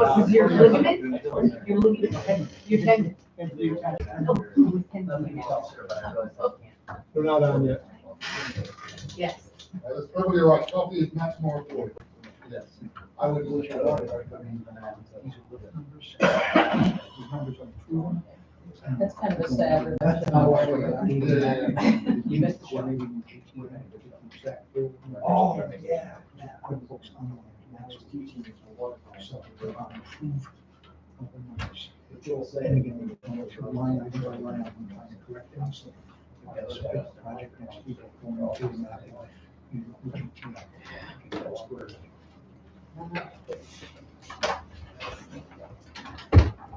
What was your ligament? Your ligament? Your tendon? They're not on yet. Yes. That's probably right, coffee is much more important. Yes. I would look at it. That's kind of a sad reduction of what we're doing. You missed the show. Oh, yeah. And again, line item by line item, trying to correct them, so that's a project next week, going to that.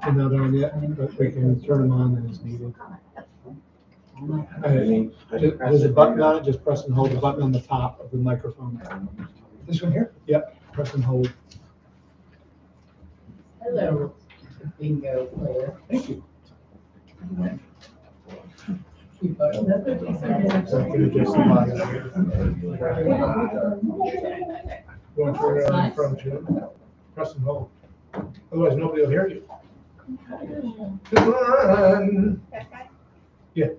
They're not on yet, but we can turn them on as needed. There's a button on it, just press and hold the button on the top of the microphone. This one here? Yep, press and hold. Hello, bingo player. Thank you. You buttoned up a decent- So I can adjust the volume. You want to turn it on in front of you? Press and hold. Otherwise, nobody will hear you. Come on. Yeah.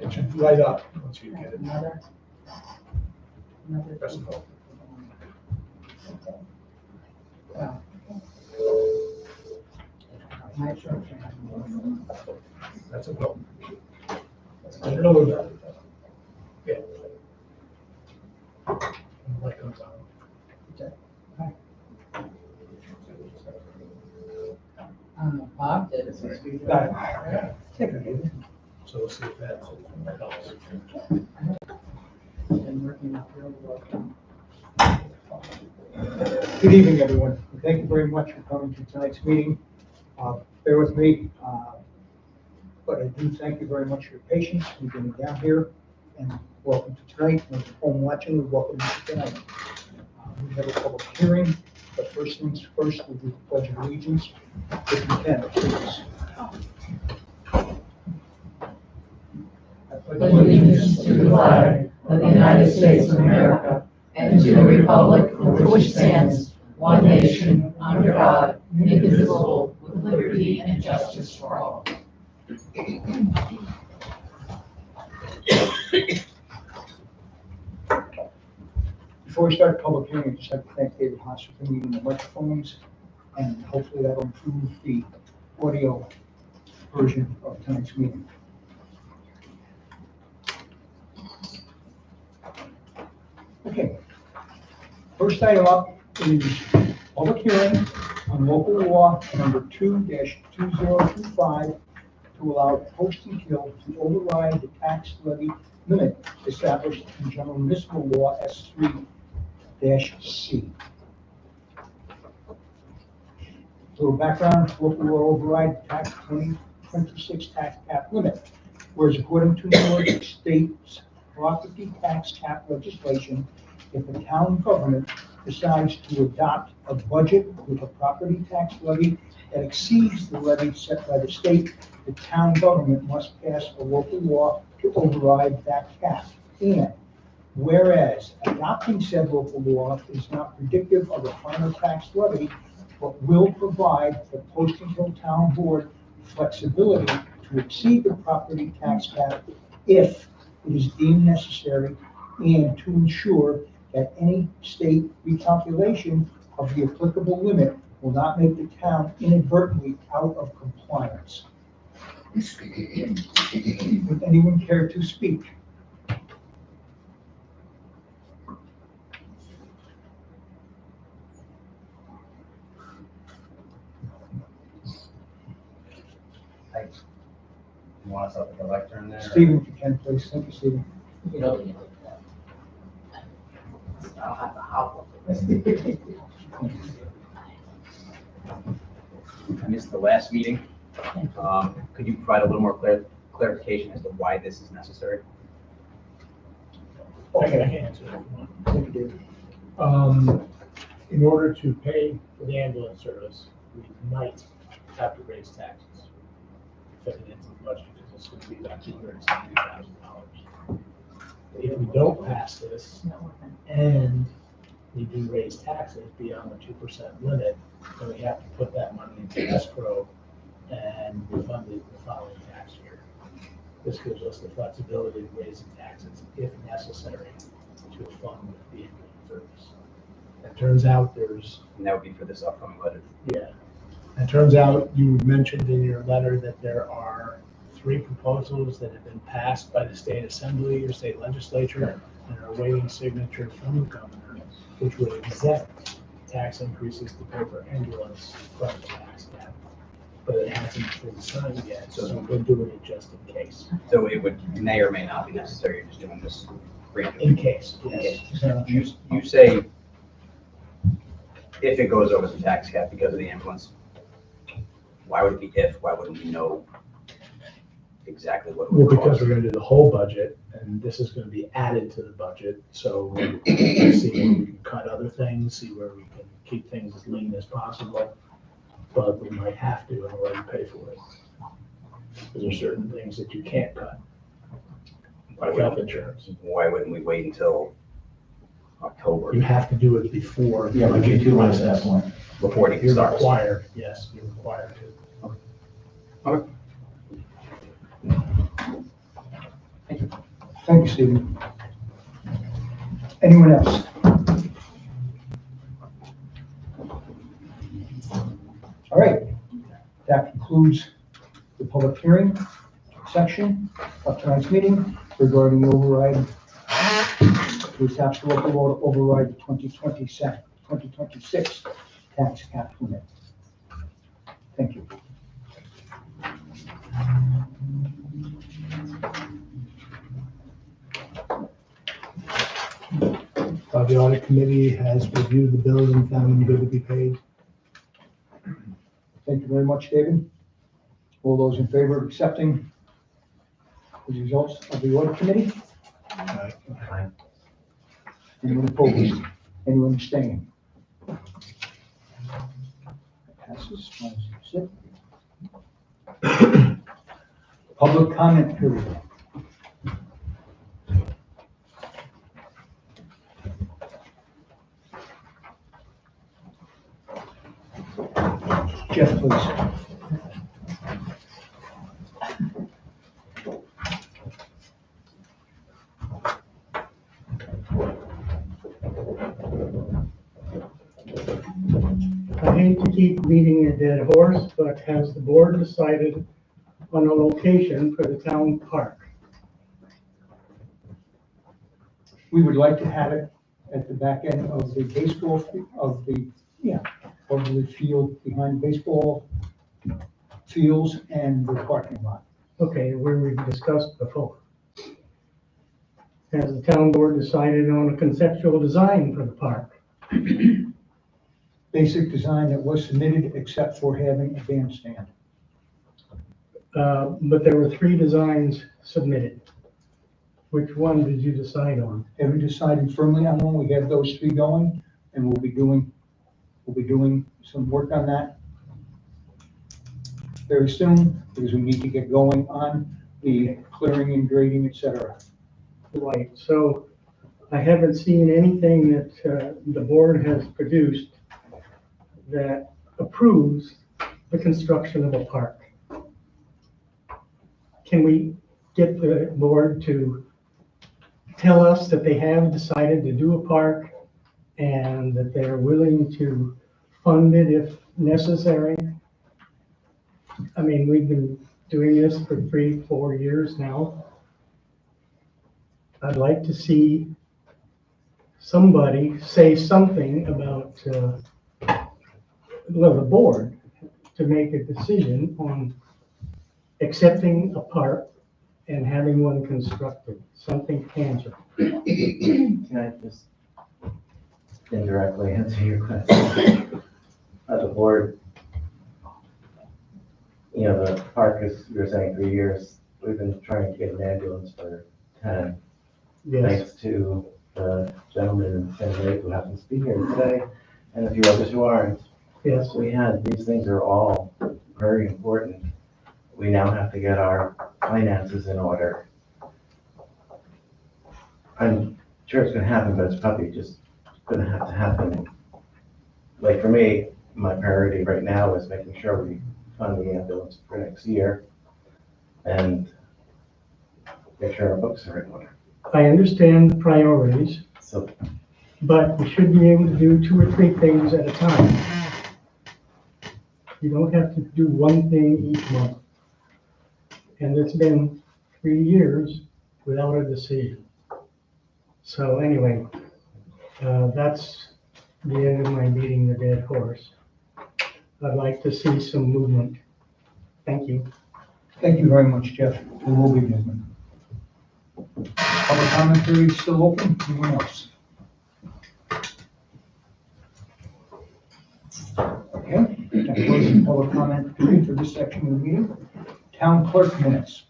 It should light up once you get it. Another. Press and hold. Wow. My short. That's a go. Load. Yeah. Light comes on. Bob did it. Take it. So we'll see if that helps. Been working out real well. Good evening, everyone. Thank you very much for coming to tonight's meeting. Bear with me, but I do thank you very much for your patience in getting down here, and welcome to tonight. And if you're home watching, we welcome you to tonight. We have a public hearing, but first things first, we'll do the pledge of allegiance. If you can, please. Allegiance to the flag of the United States of America and to the republic for which stands one nation under God, indivisible, with liberty and justice for all. Before we start the public hearing, I just have to thank David Haas for bringing the microphones, and hopefully that'll improve the audio version of tonight's meeting. Okay. First item up is public hearing on local law number 2-2025 to allow Poston Hill to override the tax levy limit established in General Municipal Law S3-C. Little background, local law override tax 2026 tax cap limit. Whereas according to New York State's property tax cap legislation, if the town government decides to adopt a budget with a property tax levy that exceeds the levy set by the state, the town government must pass a local law to override that cap. And whereas adopting said local law is not predictive of a final tax levy, but will provide the Poston Hill Town Board flexibility to exceed the property tax cap if it is deemed necessary, and to ensure that any state recalculation of the applicable limit will not make the town inadvertently out of compliance. Would anyone care to speak? Thanks. You want us up at the lectern there? Stephen, if you can, please. Thank you, Stephen. You know, I don't have to hop. I missed the last meeting. Could you provide a little more clarification as to why this is necessary? Okay, I can answer that. Thank you, David. In order to pay for the ambulance service, we might have to raise taxes. Fit it into the budget, because it's going to be about $270,000. If we don't pass this, and you do raise taxes beyond the 2% limit, then we have to put that money into escrow and refund it the following tax year. This gives us the flexibility of raising taxes if necessary to fund the ambulance service. It turns out there's, And that would be for this upcoming budget. yeah, it turns out you mentioned in your letter that there are 3 proposals that have been passed by the state assembly or state legislature and are awaiting signature from the governor, which would exempt tax increases to pay for ambulance from the tax cap. But it hasn't been signed yet, so we're doing it just in case. So it may or may not be necessary, you're just doing this briefly. In case, In yes. case. You say if it goes over the tax cap because of the ambulance, why would it be if? Why wouldn't we know exactly what it Well, would because cost? we're gonna do the whole budget, and this is gonna be added to the budget, so we'll see where we can cut other things, see where we can keep things as lean as possible. But we might have to in order to pay for it. Because there's certain things that you can't cut, like health insurance. Why wouldn't we wait until October You have to do it before. Yeah, but you do at that point. before it You're starts? required, yes, you're required to. Okay. Thank you, Stephen. Anyone else? All right, that concludes the public hearing section of tonight's meeting regarding the override, to attach the local law to override the 2026 tax cap limit. Thank you. The audit committee has reviewed the bills and found them good to be paid. Thank you very much, David. All those in favor of accepting the results of the audit committee? Aye. Anyone opposed? Anyone abstaining? Passes 5-6. Public comment period. Jeff, please. I hate to keep beating a dead horse, but has the board decided on a location for the town park? We would like to have it at the back end of the baseball, of the field behind baseball fields and the parking lot. Okay, where we've discussed before. Has the town board decided on a conceptual design for the park? Basic design that was submitted except for having a bandstand. But there were 3 designs submitted. Which one did you decide on? Haven't decided firmly on one. We have those 3 going, and we'll be doing some work on that very soon, because we need to get going on the clearing and grading, etc. Right, so I haven't seen anything that the board has produced that approves the construction of a park. Can we get the board to tell us that they have decided to do a park and that they're willing to fund it if necessary? I mean, we've been doing this for 3-4 years now. I'd like to see somebody say something about, the board to make a decision on accepting a park and having one constructed, something tangible. Can I just indirectly answer your question? The board, the park is, you were saying 3 years. We've been trying to get an ambulance for 10. Yes, Thanks to the gentleman in San Diego who happens to be here today, and a few others who aren't. yes, These things are all very important. We now have to get our finances in order. I'm sure it's gonna happen, but it's probably just gonna have to happen. Like for me, my priority right now is making sure we fund the ambulance for next year and make sure our books are in order. I understand the priorities, So, but we should be able to do 2 or 3 things at a time. You don't have to do one thing each month. And it's been 3 years without a decision. So anyway, that's the end of my beating the dead horse. I'd like to see some movement. Thank you. Thank you very much, Jeff. There will be movement. Public comment period still open? Anyone else? Okay, that closes the public comment period for this section of the meeting. Town clerk minutes.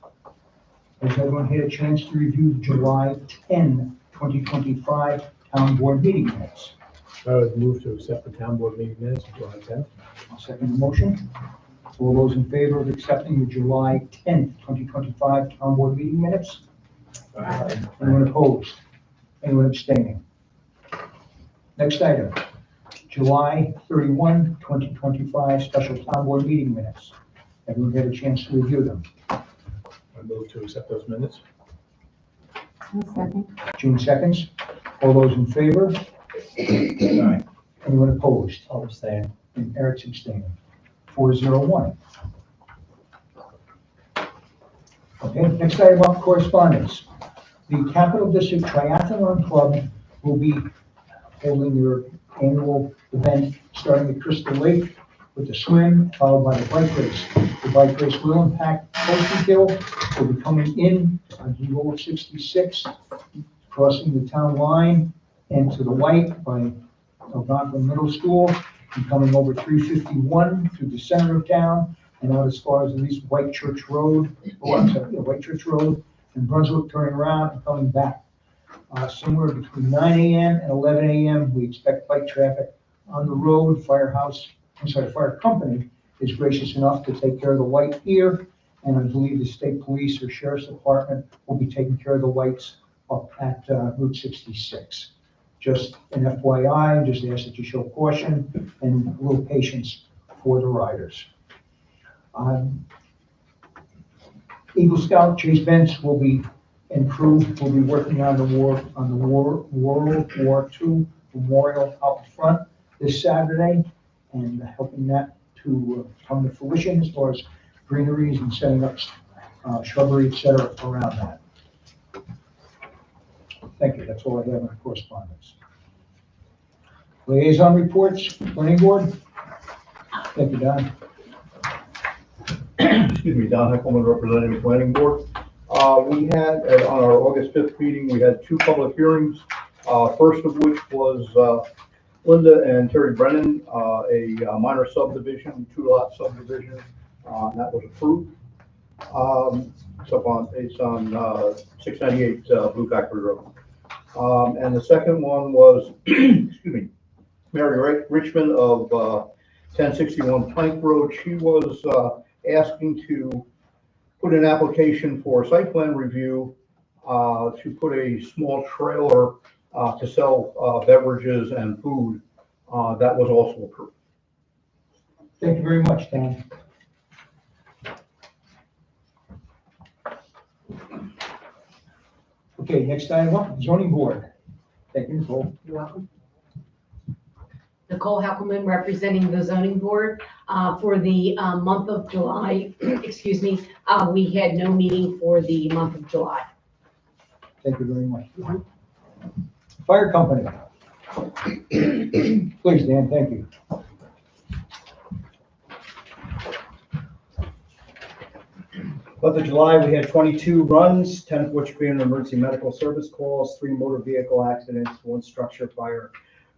Has everyone had a chance to review the July 10, 2025 town board meeting minutes? I would move to accept the town board meeting minutes of July 10th. I'll second the motion. All those in favor of accepting the July 10th, 2025 town board meeting minutes? Anyone opposed? Anyone abstaining? Next item, July 31, 2025 special town board meeting minutes. Everyone had a chance to review them. I move to accept those minutes. June seconds. All those in favor? Anyone opposed? I'll abstain. And Eric's abstaining. 401. Okay, next item up, correspondence. The Capital District Triathlon Club will be holding their annual event starting at Crystal Lake with the swim, followed by the bike race. The bike race will impact Poultry Hill. Will be coming in on Route 66, crossing the town line and to the right by Algonquin Middle School, and coming over 351 through the center of town and out as far as at least White Church Road, White Church Road and Brunswick, turning around and coming back. Somewhere between 9 a.m. and 11 a.m., we expect bike traffic on the road. Fire company is gracious enough to take care of the white here, and I believe the state police or sheriff's department will be taking care of the whites up at Route 66. Just an FYI, just ask that you show caution and a little patience for the riders. Eagle Scout Chase Benz will be and crew will be working on the World War II memorial out front this Saturday, and helping that to come to fruition as far as greeneries and setting up shrubbery, etc. around that. Thank you. That's all I have on correspondence. Liaison reports, planning board. Thank you, Don. Excuse me, Don Heckelman, representing the planning board. We had, on our August 5th meeting, we had 2 public hearings. First of which was Linda and Terry Brennan, a minor subdivision, 2-lot subdivision, that was approved. It's on 698 Blue Factory Road. And the second one was, excuse me, Mary Richmond of 1061 Plank Road. She was asking to put an application for site plan review to put a small trailer to sell beverages and food. That was also approved. Thank you very much, Dan. Okay, next item up, zoning board. Thank you, Nicole. You're welcome. Nicole Heckelman, representing the zoning board. For the month of July, excuse me, we had no meeting for the month of July. Thank you very much. Fire company. Please, Dan, thank you. Month of July, we had 22 runs, 10 of which being emergency medical service calls, 3 motor vehicle accidents, 1 structure fire,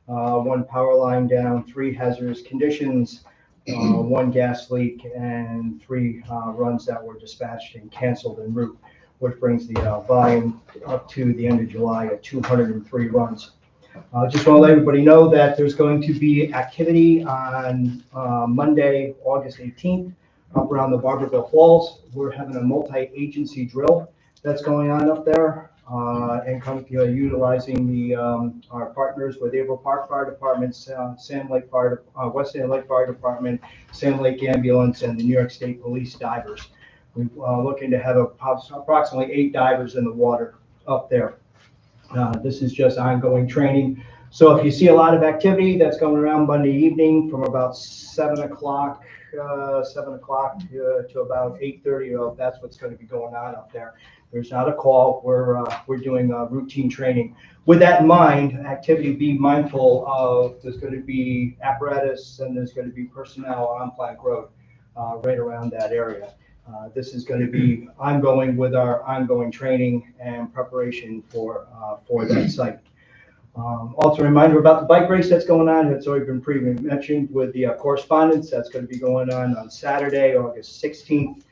1 power line down, 3 hazardous conditions, 1 gas leak, and 3 runs that were dispatched and canceled en route, which brings the volume up to the end of July at 203 runs. Just want to let everybody know that there's going to be activity on Monday, August 18th, up around the Barberville Falls. We're having a multi-agency drill that's going on up there. utilizing our partners with Averill Park Fire Department, Sand Lake Fire, West Sand Lake Fire Department, Sand Lake Ambulance, and the New York State Police divers. We're looking to have approximately 8 divers in the water up there. This is just ongoing training. So if you see a lot of activity that's going around Monday evening from about 7 o'clock to about 8:30, that's what's going to be going on up there. There's not a call. We're doing routine training. With that in mind, activity, be mindful of there's going to be apparatus and there's going to be personnel on Plank Road right around that area. This is going to be ongoing with our ongoing training and preparation for that site. Also a reminder about the bike race that's going on. It's already been previously mentioned with the correspondence that's going to be going on Saturday, August 16th.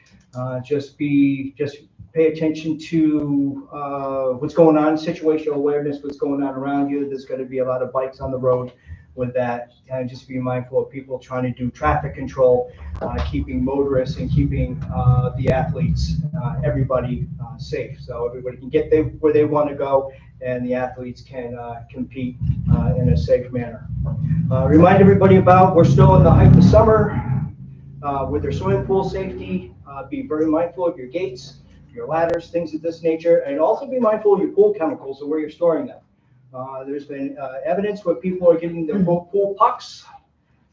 Just pay attention to what's going on, situational awareness, what's going on around you. There's going to be a lot of bikes on the road with that, and just be mindful of people trying to do traffic control, keeping motorists and keeping the athletes, everybody safe, so everybody can get where they want to go, and the athletes can compete in a safe manner. Remind everybody we're still in the height of summer with their swimming pool safety. Be very mindful of your gates, your ladders, things of this nature, and also be mindful of your pool chemicals and where you're storing them. There's been evidence where people are getting their pool pucks.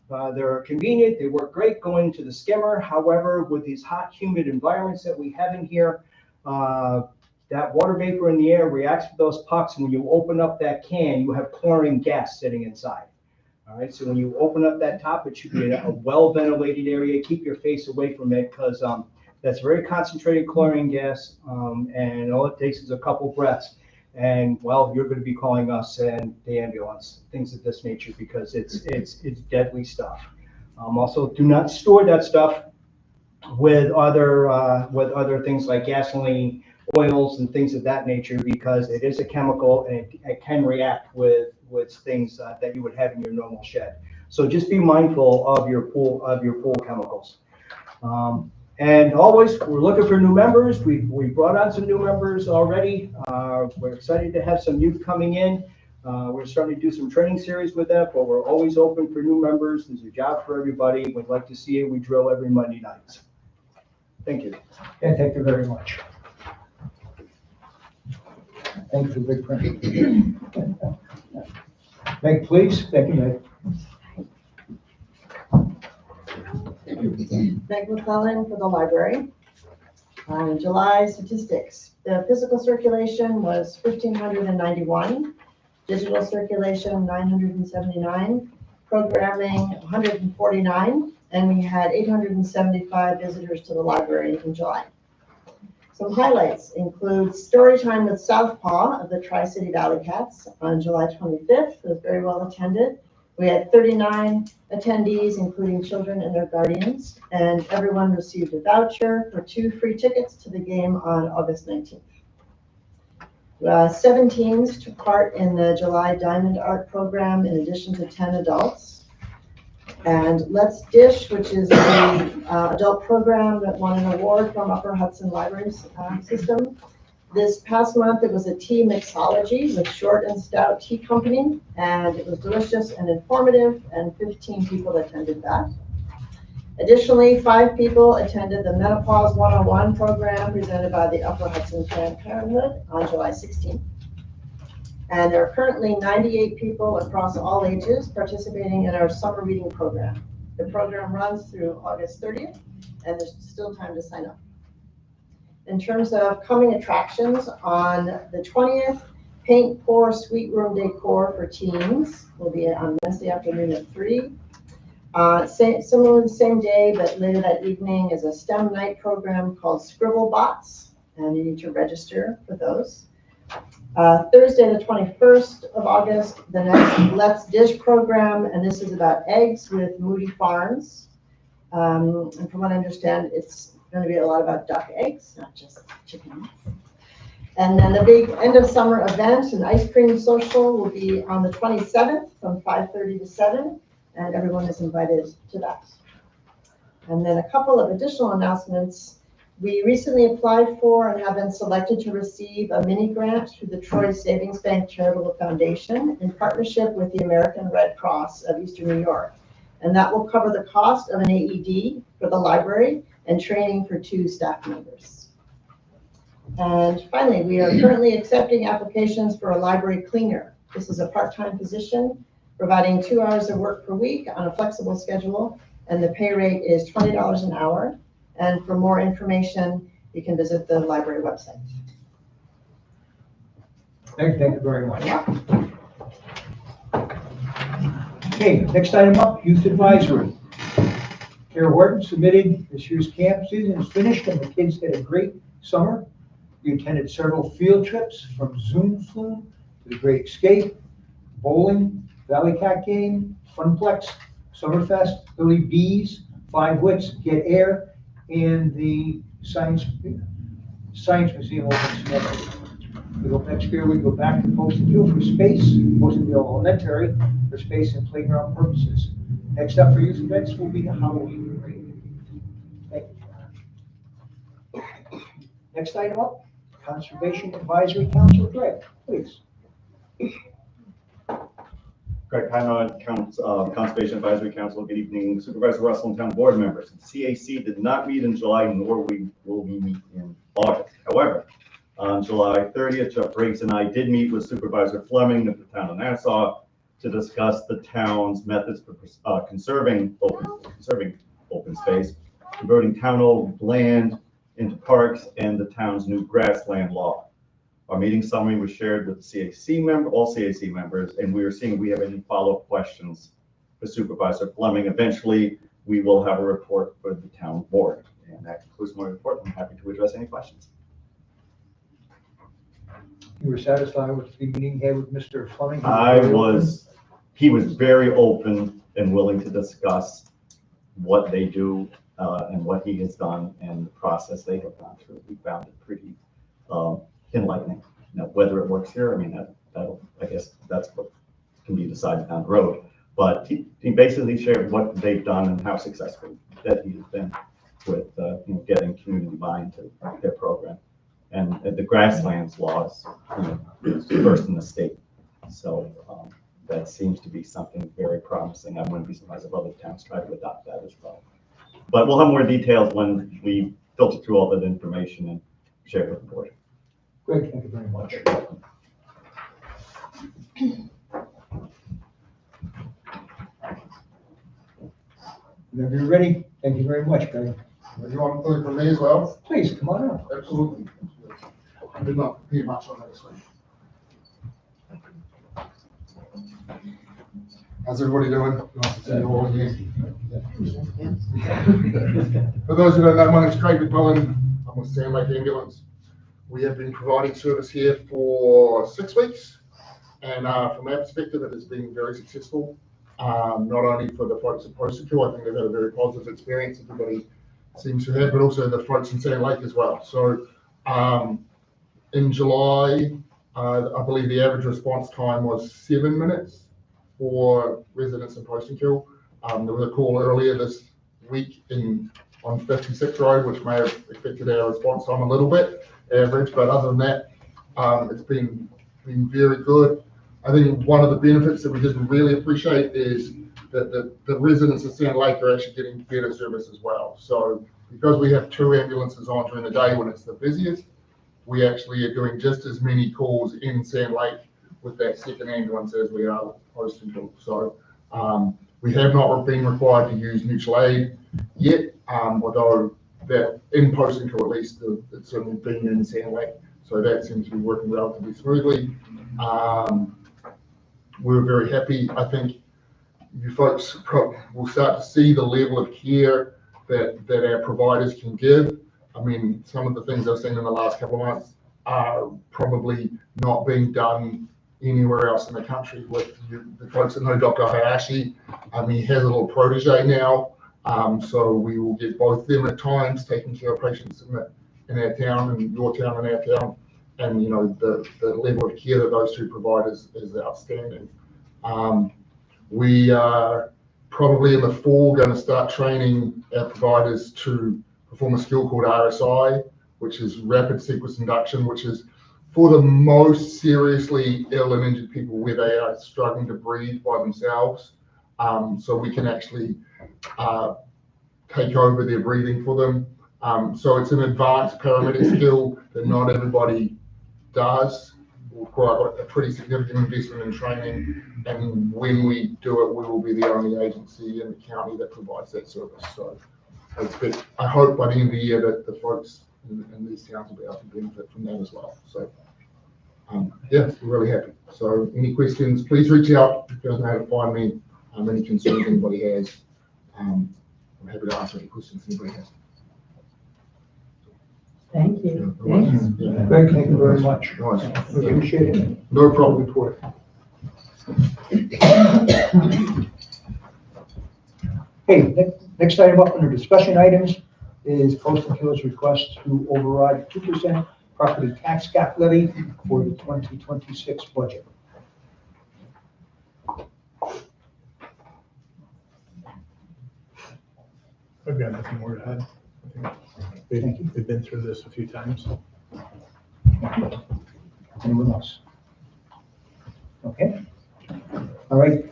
They're convenient, they work great going to the skimmer. However, with these hot, humid environments that we have in here, that water vapor in the air reacts with those pucks. And when you open up that can, you have chlorine gas sitting inside. All right, so when you open up that top, it should be a well-ventilated area. Keep your face away from it because that's very concentrated chlorine gas, and all it takes is a couple breaths. And well, you're going to be calling us and the ambulance, things of this nature, because it's deadly stuff. Also, do not store that stuff with other things like gasoline, oils, and things of that nature, because it is a chemical and it can react with things that you would have in your normal shed. So just be mindful of your pool chemicals. And always, we're looking for new members. We brought on some new members already. We're excited to have some youth coming in. We're starting to do some training series with them, but we're always open for new members. There's a job for everybody. We'd like to see you. We drill every Monday nights. Thank you. And thank you very much. Thank you for the big print. Meg, please. Thank you, Meg. Meg McClellan for the library. July statistics. The physical circulation was 1,591, digital circulation 979, programming 149, and we had 875 visitors to the library in July. Some highlights include story time with Southpaw of the Tri-City Valley Cats on July 25th. It was very well attended. We had 39 attendees, including children and their guardians, and everyone received a voucher for 2 free tickets to the game on August 19th. 7 teens took part in the July Diamond Art program, in addition to 10 adults. And Let's Dish, which is the adult program that won an award from Upper Hudson Libraries system. This past month, it was a tea mixology with Short and Stout Tea Company, and it was delicious and informative, and 15 people attended that. Additionally, 5 people attended the Menopause 101 program presented by the Upper Hudson Planned Parenthood on July 16th. And there are currently 98 people across all ages participating in our summer reading program. The program runs through August 30th, and there's still time to sign up. In terms of coming attractions, on the 20th, Paint Pour Sweet Room Decor for teens will be on Wednesday afternoon at 3. Similarly, the same day, but later that evening, is a STEM night program called Scribble Bots, and you need to register for those. Thursday, the 21st of August, the next Let's Dish program, and this is about eggs with Moody Farms. And from what I understand, it's going to be a lot about duck eggs, not just chicken. And then the big end of summer event, an ice cream social, will be on the 27th from 5:30 to 7, and everyone is invited to that. And then a couple of additional announcements. We recently applied for and have been selected to receive a mini grant through the Troy Savings Bank Charitable Foundation in partnership with the American Red Cross of Eastern New York. And that will cover the cost of an AED for the library and training for 2 staff members. And finally, we are currently accepting applications for a library cleaner. This is a part-time position, providing 2 hours of work per week on a flexible schedule, and the pay rate is $20 an hour. And for more information, you can visit the library website. Thank you very much. Okay, next item up, youth advisory. Kara Horton submitted this year's camp season is finished and the kids had a great summer. We attended several field trips from Zoom Flume to the Great Escape, bowling, Valley Cat game, Funplex, Summerfest, Billy Bees, 5 Wits, Get Air, and the Science Museum open semester. We hope next year we go back to Postonville for space, Postonville Elementary for space and playground purposes. Next up for youth events will be the Halloween parade. Thank you. Next item up, Conservation Advisory Council, Greg, please. Greg Heino, Conservation Advisory Council. Good evening, Supervisor Russell and town board members. The CAC did not meet in July, nor will we meet in August. However, on July 30th, Jeff Briggs and I did meet with Supervisor Fleming of the town of Nassau to discuss the town's methods for conserving open space, converting town-owned land into parks, and the town's new grassland law. Our meeting summary was shared with the all CAC members, and we are seeing if we have any follow-up questions for Supervisor Fleming. Eventually, we will have a report for the town board. And that concludes my report. I'm happy to address any questions. You were satisfied with the meeting you had with Mr. Fleming? He was very open and willing to discuss what they do and what he has done and the process they have gone through. We found it pretty enlightening. Now, whether it works here, I mean, I guess that's what can be decided down the road. But he basically shared what they've done and how successful that he has been with getting community buy-in to their program. And the grasslands laws, is first in the state. So that seems to be something very promising. I wouldn't be surprised if other towns try to adopt that as well. But we'll have more details when we filter through all that information and share it with the board. Greg, thank you very much. Whenever you're ready, thank you very much, Greg. You want to include from me as well? Please, come on up. Absolutely. I did not prepare much on that one. How's everybody doing? Nice to see you all here. For those who don't know, my name is Craig McMillan. I'm with Sand Lake Ambulance. We have been providing service here for 6 weeks, and from our perspective, it has been very successful. Not only for the folks at Postonville, I think they've had a very positive experience. Everybody seems to have, but also the folks in Sand Lake as well. So in July, I believe the average response time was 7 minutes for residents in Postonville. There was a call earlier this week on 56 Road, which may have affected our response time a little bit, average, but other than that, it's been very good. I think one of the benefits that we didn't really appreciate is that the residents of Sand Lake are actually getting better service as well. So because we have 2 ambulances on during the day when it's the busiest, we actually are doing just as many calls in Sand Lake with that second ambulance as we are with Postonville. So we have not been required to use mutual aid yet, although that in Postonville at least it's certainly been in Sand Lake. So that seems to be working relatively smoothly. We're very happy. I think you folks will start to see the level of care that our providers can give. I mean, some of the things I've seen in the last couple of months are probably not being done anywhere else in the country. With the folks that know Dr. Hayashi, he has a little protege now, so we will get both of them at times taking care of patients in our town and your town and our town, and the level of care that those 2 provide is outstanding. We are probably in the fall going to start training our providers to perform a skill called RSI, which is rapid sequence induction, which is for the most seriously ill and injured people where they are struggling to breathe by themselves. So we can actually take over their breathing for them. So it's an advanced paramedic skill that not everybody does. We've got a pretty significant investment in training, and when we do it, we will be the only agency in the county that provides that service. So I hope by the end of the year that the folks in these towns will be able to benefit from that as well. So yeah, we're really happy. So any questions, please reach out. If you guys know how to find me, any concerns anybody has, I'm happy to answer any questions anybody has. Thank you. Yeah. Greg, thank you very much. Nice. We appreciate it. No problem. Report. Okay, next item up under discussion items is Coastal Hills request to override 2% property tax cap levy for the 2026 budget. I've got nothing more to add. Thank you. We've been through this a few times. Anyone else? Okay. All right.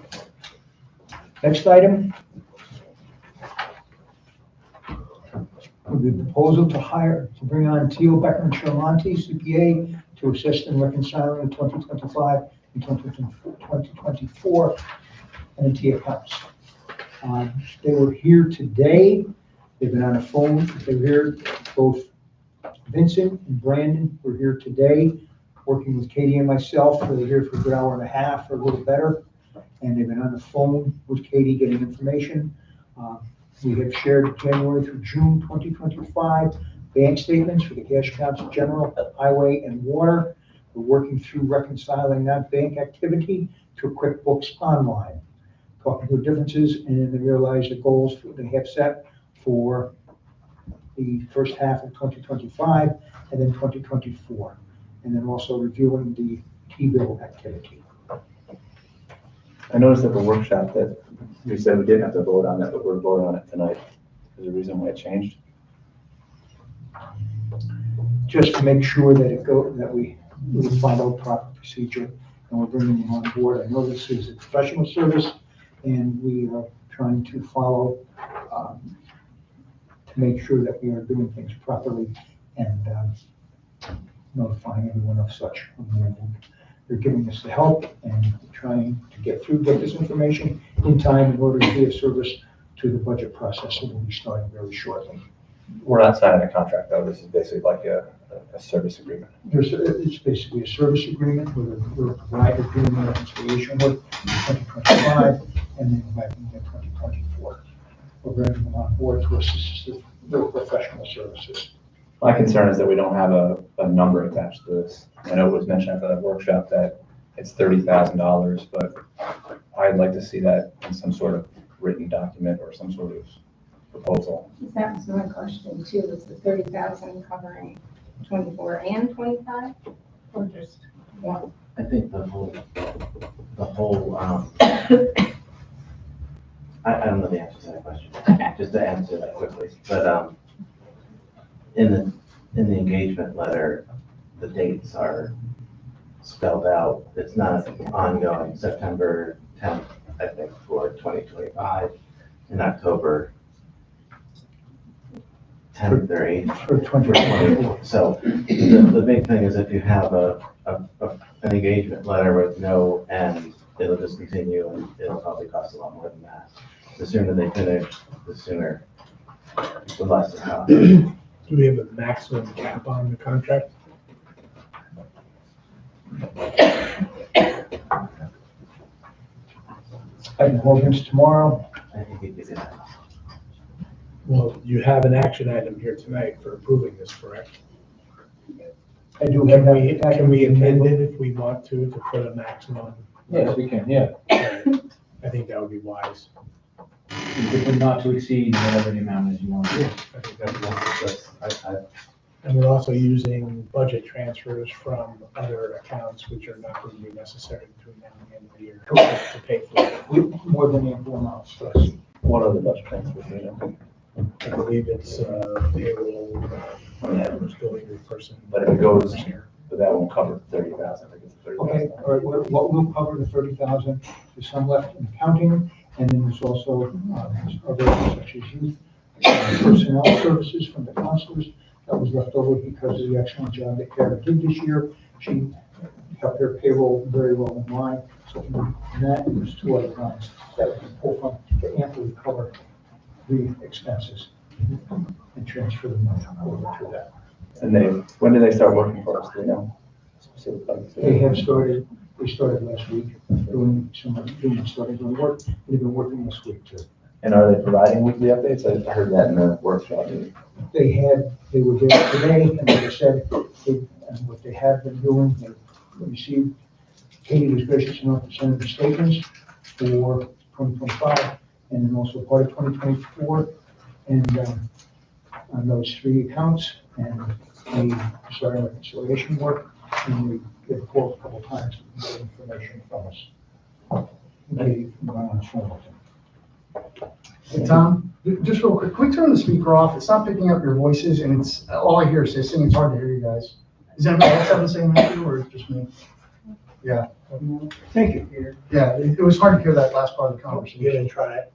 Next item. The proposal to bring on Teal Becker and Charmonti, CPA, to assist in reconciling the 2025 and 2024 NT accounts. They were here today. They've been on the phone. They were here. Both Vincent and Brandon were here today, working with Katie and myself. They were here for a good hour and a half or a little better. And they've been on the phone with Katie getting information. We have shared January through June 2025 bank statements for the cash accounts of general, highway, and water. We're working through reconciling that bank activity to QuickBooks Online, talking through differences, and then they realize the goals they have set for the first half of 2025 and then 2024, and then also reviewing the T-bill activity. I noticed at the workshop that we said we didn't have to vote on that, but we're voting on it tonight. Is there a reason why it changed? Just to make sure that we follow proper procedure, and we're bringing them on board. I know this is a professional service, and we are trying to follow to make sure that we are doing things properly and notifying everyone of such. They're giving us the help and trying to get this information in time in order to be of service to the budget process that will be starting very shortly. We're not signing a contract though. This is basically like a service agreement. It's basically a service agreement with a provider doing the reconciliation work in 2025 and then by 2024. We're bringing them on board to assist their professional services. My concern is that we don't have a number attached to this. I know it was mentioned after that workshop that it's $30,000, but I'd like to see that in some sort of written document or some sort of proposal. That was my question too, is the 30,000 covering 24 and 25 or just one? I think the whole, I don't know the answer to that question. Okay. Just to answer that quickly, but in the engagement letter, the dates are spelled out. It's not ongoing. September 10th, I think, for 2025, and October 10th or 8th For 2024. So the big thing is if you have an engagement letter with no end, it'll just continue and it'll probably cost a lot more than that. The sooner they finish, the sooner, the less it costs. Do we have a maximum cap on the contract? I can hold this tomorrow. I think it is. Well, you have an action item here tonight for approving this, correct? I do Can have we, that. can we amend it if we want to put a maximum? Yes, we can, yeah. I think that would be wise. Not to exceed whatever the amount is you want. I think that's And we're also using budget transfers from other accounts which are not going to be necessary between now and the end of the year to pay for it. More than ample amounts for us. What other budget transfers do you know? I believe it's, payroll, custodial person. But if it goes, but that won't cover 30,000, I think it's 30,000. Okay, all right, what will cover the 30,000, there's some left in accounting, and then there's also, other such as youth, personnel services from the counselors, that was left over because of the excellent job that Kara did this year. She kept her payroll very well in line, so from that, there's two other lines that we can pull from to amply cover the expenses and transfer the money over to that. And when do they start working for us, do you know? They have started, they started last week, doing work, they've been working this week too. And are they providing weekly updates? I heard that in the workshop. They were there today, and they said, and what they have been doing, they received, Katie was gracious enough to send the statements for 2025, and then also part of 2024, and on those three accounts, and they started reconciliation work, and we get called a couple times to get information from us. They run on the phone with them. Hey, Tom, just real quick, can we turn the speaker off? It's not picking up your voices, and it's, all I hear is hissing, it's hard to hear you guys. Is anybody else having the same issue, or just me? Yeah. Thank you, Peter. Yeah, it was hard to hear that last part of the conversation. You didn't try it.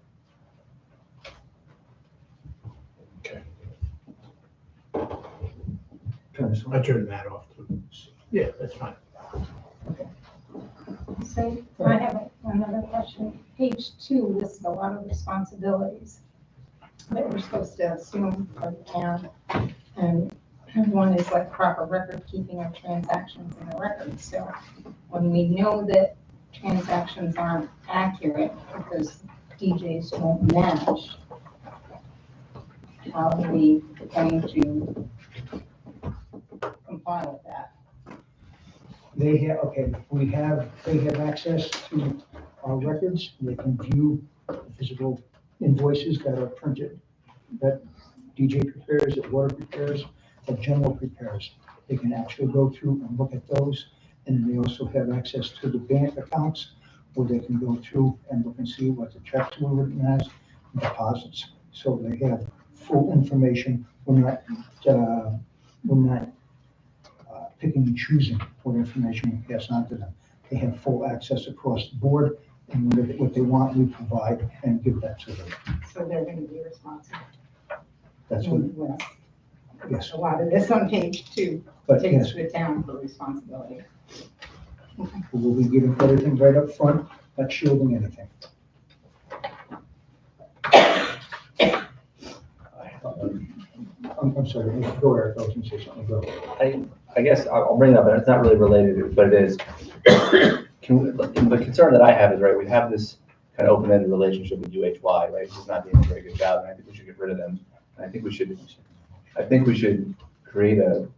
I turned that off too. Yeah, that's fine. So I have another question. Page 2 lists a lot of responsibilities that we're supposed to assume for the town. And one is like proper record keeping of transactions in the records. So when we know that transactions aren't accurate because DJs won't match, how are we going to comply with that? They have, okay, they have access to our records, they can view physical invoices that are printed, that DJ prepares, that Water prepares, that General prepares. They can actually go through and look at those, and they also have access to the bank accounts, where they can go through and look and see what the checks were written as, deposits. So they have full information, we're not picking and choosing what information we pass on to them. They have full access across the board, and what they want, we provide and give that to them. So they're going to be responsible. That's what, Well, yes. a lot of this on page 2 But takes yes, the town for responsibility. we'll be giving everything right up front, not shielding anything. I'm sorry, go Eric, I was gonna say something, go. I guess I'll bring it up, and it's not really related to it, but it is. The concern that I have is, right, we have this kind of open-ended relationship with UHY, right, who's not doing a very good job, and I think we should get rid of them. And I think we should create a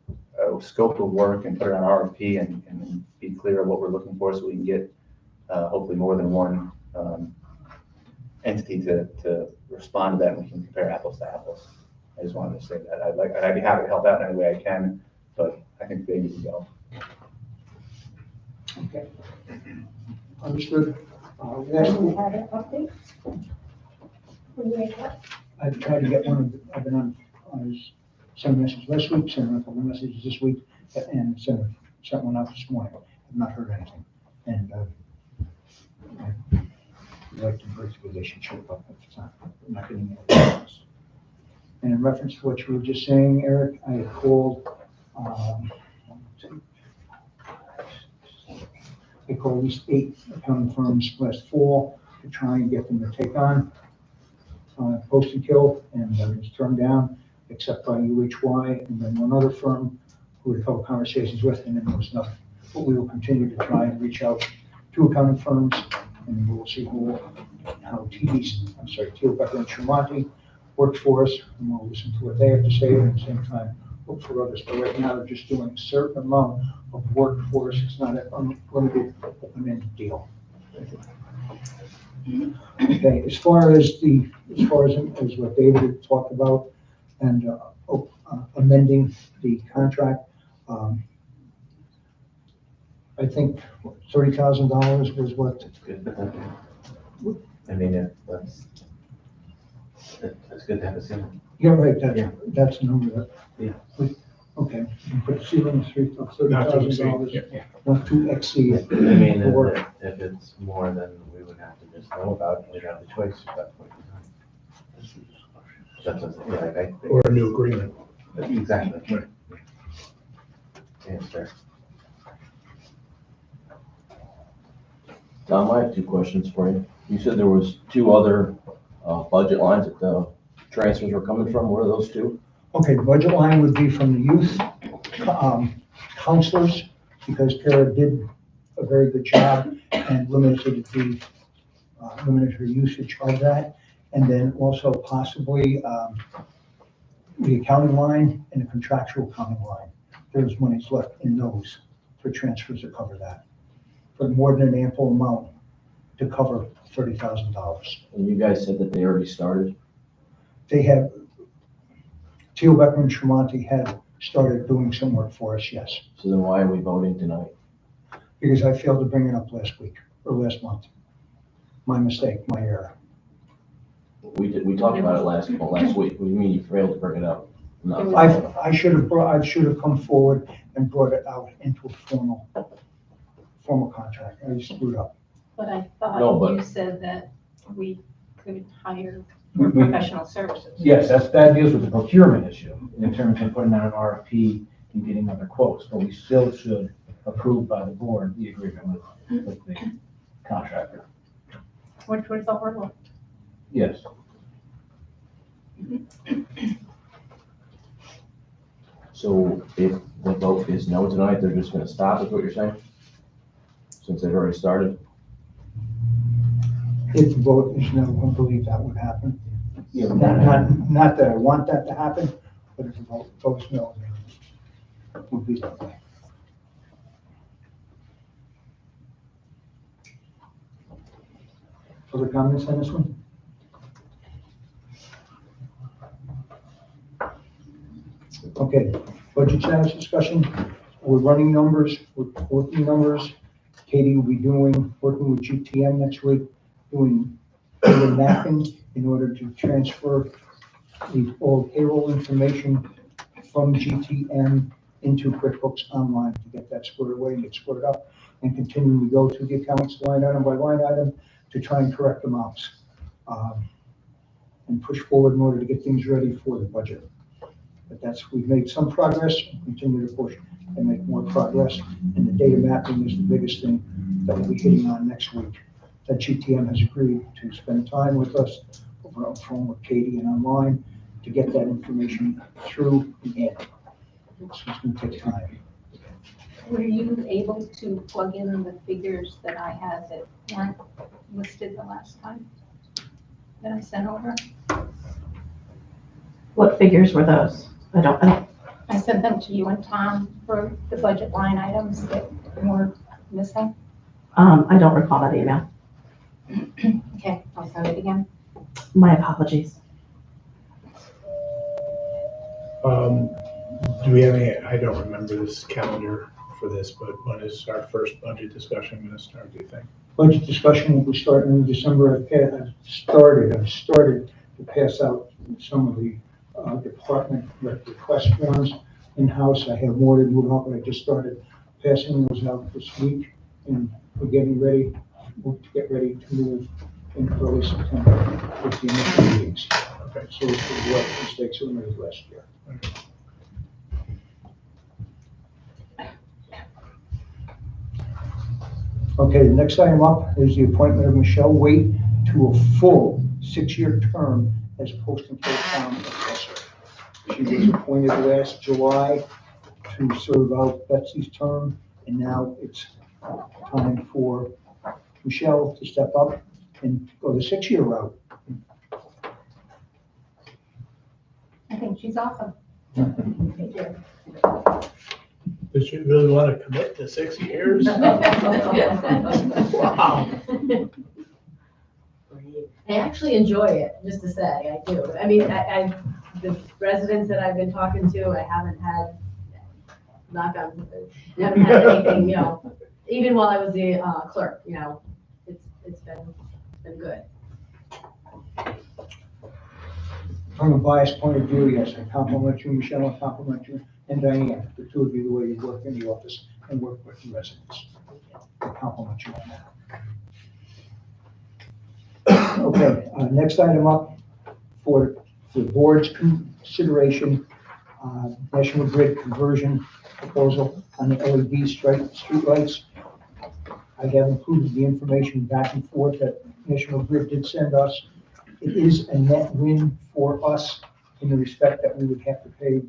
scope of work and put it on RFP and be clear of what we're looking for, so we can get hopefully more than one entity to respond to that, and we can compare apples to apples. I just wanted to say that. I'd be happy to help out in any way I can, but I think they need to go. Okay. Understood. Have you had an update? I've tried to get I've been on, sent a message last week, sent a couple of messages this week, and sent one out this morning. I've not heard anything. And I'd like to break the relationship, but it's not getting any response. And in reference to what you were just saying, Eric, I had called, I called at least 8 accounting firms last fall to try and get them to take on Post and Kill, and I was turned down, except by UHY, and then one other firm who had a couple conversations with, and then there was nothing. But we will continue to try and reach out to accounting firms, and we'll see how Teal Becker and Tremonti works for us, and we'll listen to what they have to say, and at the same time, look for others. But right now, they're just doing a certain amount of work for us. It's not an unlimited, open-ended deal. Okay, as far as what David had talked about and amending the contract, I think $30,000 was what? I mean, that's It's good to have a ceiling. Yeah, right, Yeah. that's the number that. Yeah. Okay, you put ceiling of Not to exceed, $30,000, yeah. not to exceed. I mean, Or- if it's more, then we would have to just know about it, and we'd have the choice at that point in time. That's what, yeah, like I. Or a new agreement. Exactly. Right. Yeah, it's fair. Tom, I have two questions for you. You said there was two other budget lines that the transfers were coming from. What are those two? Okay, the budget line would be from the youth counselors, because Kara did a very good job and limited her usage of that. And then also possibly the accounting line and the contractual accounting line. There's monies left in those for transfers to cover that. But more than an ample amount to cover $30,000. And you guys said that they already started. They have, Teal Beckman Tremonti had started doing some work for us, yes. So then why are we voting tonight? Because I failed to bring it up last week, or last month. My mistake, my error. We talked about it last week. What do you mean you failed to bring it up? No. I should have come forward and brought it out into a formal contract. I screwed up. But I No, but- thought you said that we could hire for professional services. Yes, that deals with the procurement issue in terms of putting out an RFP and getting other quotes, but we still should approve by the board the agreement with the contractor. Which was overlooked. Yes. So if the vote is no tonight, they're just gonna stop, is what you're saying? Since they've already started? If the vote is no, I believe that would happen. Yeah. Not that I want that to happen, but if the vote goes no, then it would be that way. Other comments on this one? Okay, budget status discussion. We're running numbers, we're working numbers. Katie will be working with GTM next week, doing data mapping in order to transfer the all payroll information from GTM into QuickBooks Online to get that squared away and get squared up, and continue to go through the accounts line item by line item to try and correct amounts. And push forward in order to get things ready for the budget. But we've made some progress, continue to push and make more progress. And the data mapping is the biggest thing that we'll be hitting on next week. That GTM has agreed to spend time with us over on the phone with Katie and online to get that information through and in. So it's going to take time. Were you able to plug in the figures that I had that weren't listed the last time that I sent over? What figures were those? I sent them to you and Tom for the budget line items that were missing. I don't recall that email. Okay, I'll send it again. My apologies. Do we have any, I don't remember this calendar for this, but when is our first budget discussion gonna start, do you think? Budget discussion will be starting in December. I've started to pass out some of the department request forms in-house. I have more to move out, but I just started passing those out this week. And we're getting ready, to get ready to move in early September with the initial meetings. Okay. So it's going to work mistakes we made last year. Okay, the next item up is the appointment of Michelle Waite to a full 6-year term as post-control town assessor. She was appointed last July to serve out Betsy's term, and now it's time for Michelle to step up and go the 6-year route. I think she's awesome. Thank you. Does you really want to commit to 6 years? Wow. I actually enjoy it, just to say, I do. I mean, the residents that I've been talking to, I haven't had, haven't had anything, even while I was the clerk, it's been good. From a biased point of view, yes, I compliment you, Michelle, I compliment you, and Diane, the two of you, the way you work in the office and work with the residents. I compliment you on that. Okay, next item up for the board's consideration, National Grid conversion proposal on the LED streetlights. I have included the information back and forth that National Grid did send us. It is a net win for us in the respect that we would have to pay,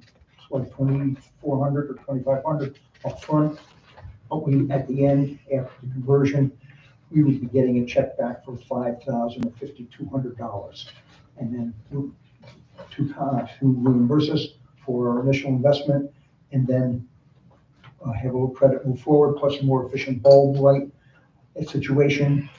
what, $2,400 or $2,500 upfront. But we, at the end, after the conversion, we would be getting a check back for $5,000 or $5,200. And then to reimburse us for our initial investment, and then have a little credit move forward, plus a more efficient bulb light situation.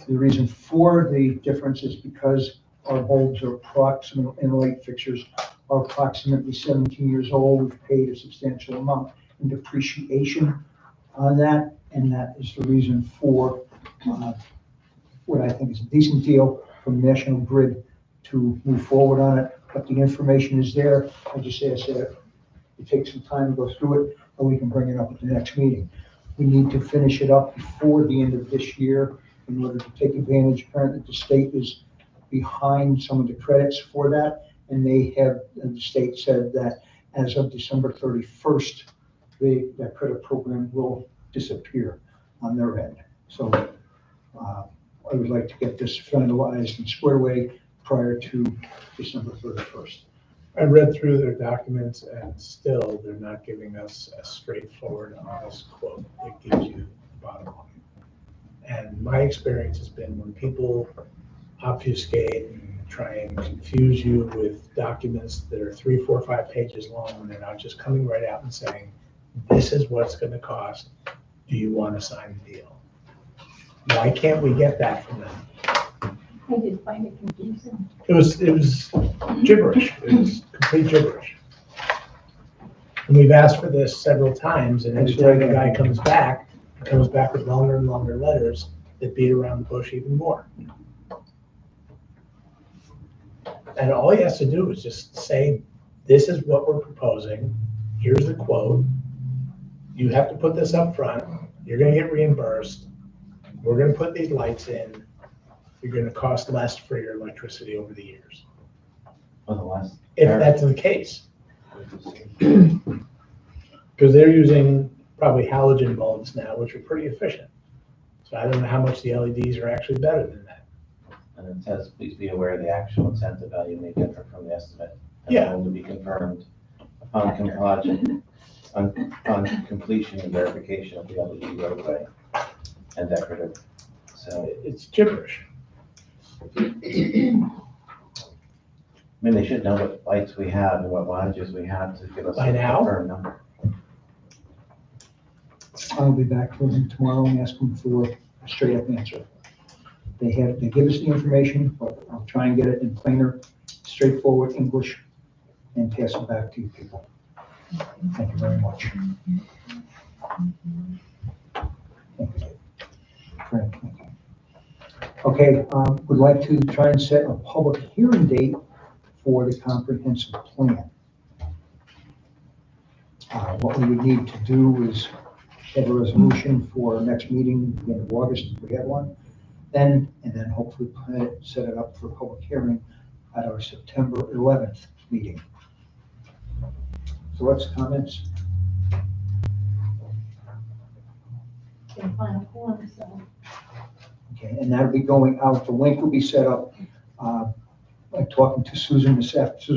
The reason for the difference is because our bulbs are approximate, and light fixtures are approximately 17 years old. We've paid a substantial amount in depreciation on that, and that is the reason for what I think is a decent deal from National Grid to move forward on it. But the information is there. I just ask that it takes some time to go through it, and we can bring it up at the next meeting. We need to finish it up before the end of this year in order to take advantage. Apparently, the state is behind some of the credits for that, and the state said that as of December 31st, that credit program will disappear on their end. So I would like to get this finalized and squared away prior to December 31st. I read through their documents and still they're not giving us a straightforward, honest quote that gives you the bottom line. And my experience has been when people obfuscate and try and confuse you with documents that are 3, 4, 5 pages long, and they're not just coming right out and saying, this is what it's going to cost. Do you want to sign the deal? Why can't we get that from them? I did find it confusing. It was gibberish. It was complete gibberish. And we've asked for this several times, and every time the guy comes back with longer and longer letters that beat around the bush even more. And all he has to do is just say, this is what we're proposing. Here's the quote. You have to put this up front. You're going to get reimbursed. We're going to put these lights in. You're going to cost less for your electricity over the years. If that's the case. Because they're using probably halogen bulbs now, which are pretty efficient. So I don't know how much the LEDs are actually better than that. And it says, please be aware the actual incentive value may differ from the estimate. And Yeah. will be confirmed upon completion and verification of the LED roadway and decorative. So it's gibberish. I mean, they should know what lights we have and what wattages we have to give us By a now? firm number. I'll be back to them tomorrow and ask them for a straight up answer. They give us the information, but I'll try and get it in plainer, straightforward English and pass it back to you people. Thank you very much. Thank you. Frank, thank you. Okay, would like to try and set a public hearing date for the comprehensive plan. What we would need to do is have a resolution for our next meeting, beginning of August, if we have one. And then hopefully set it up for public hearing at our September 11th meeting. So what's comments? Can't find a form, so. Okay, and that'll be going out, the link will be set up. I'm talking to Susan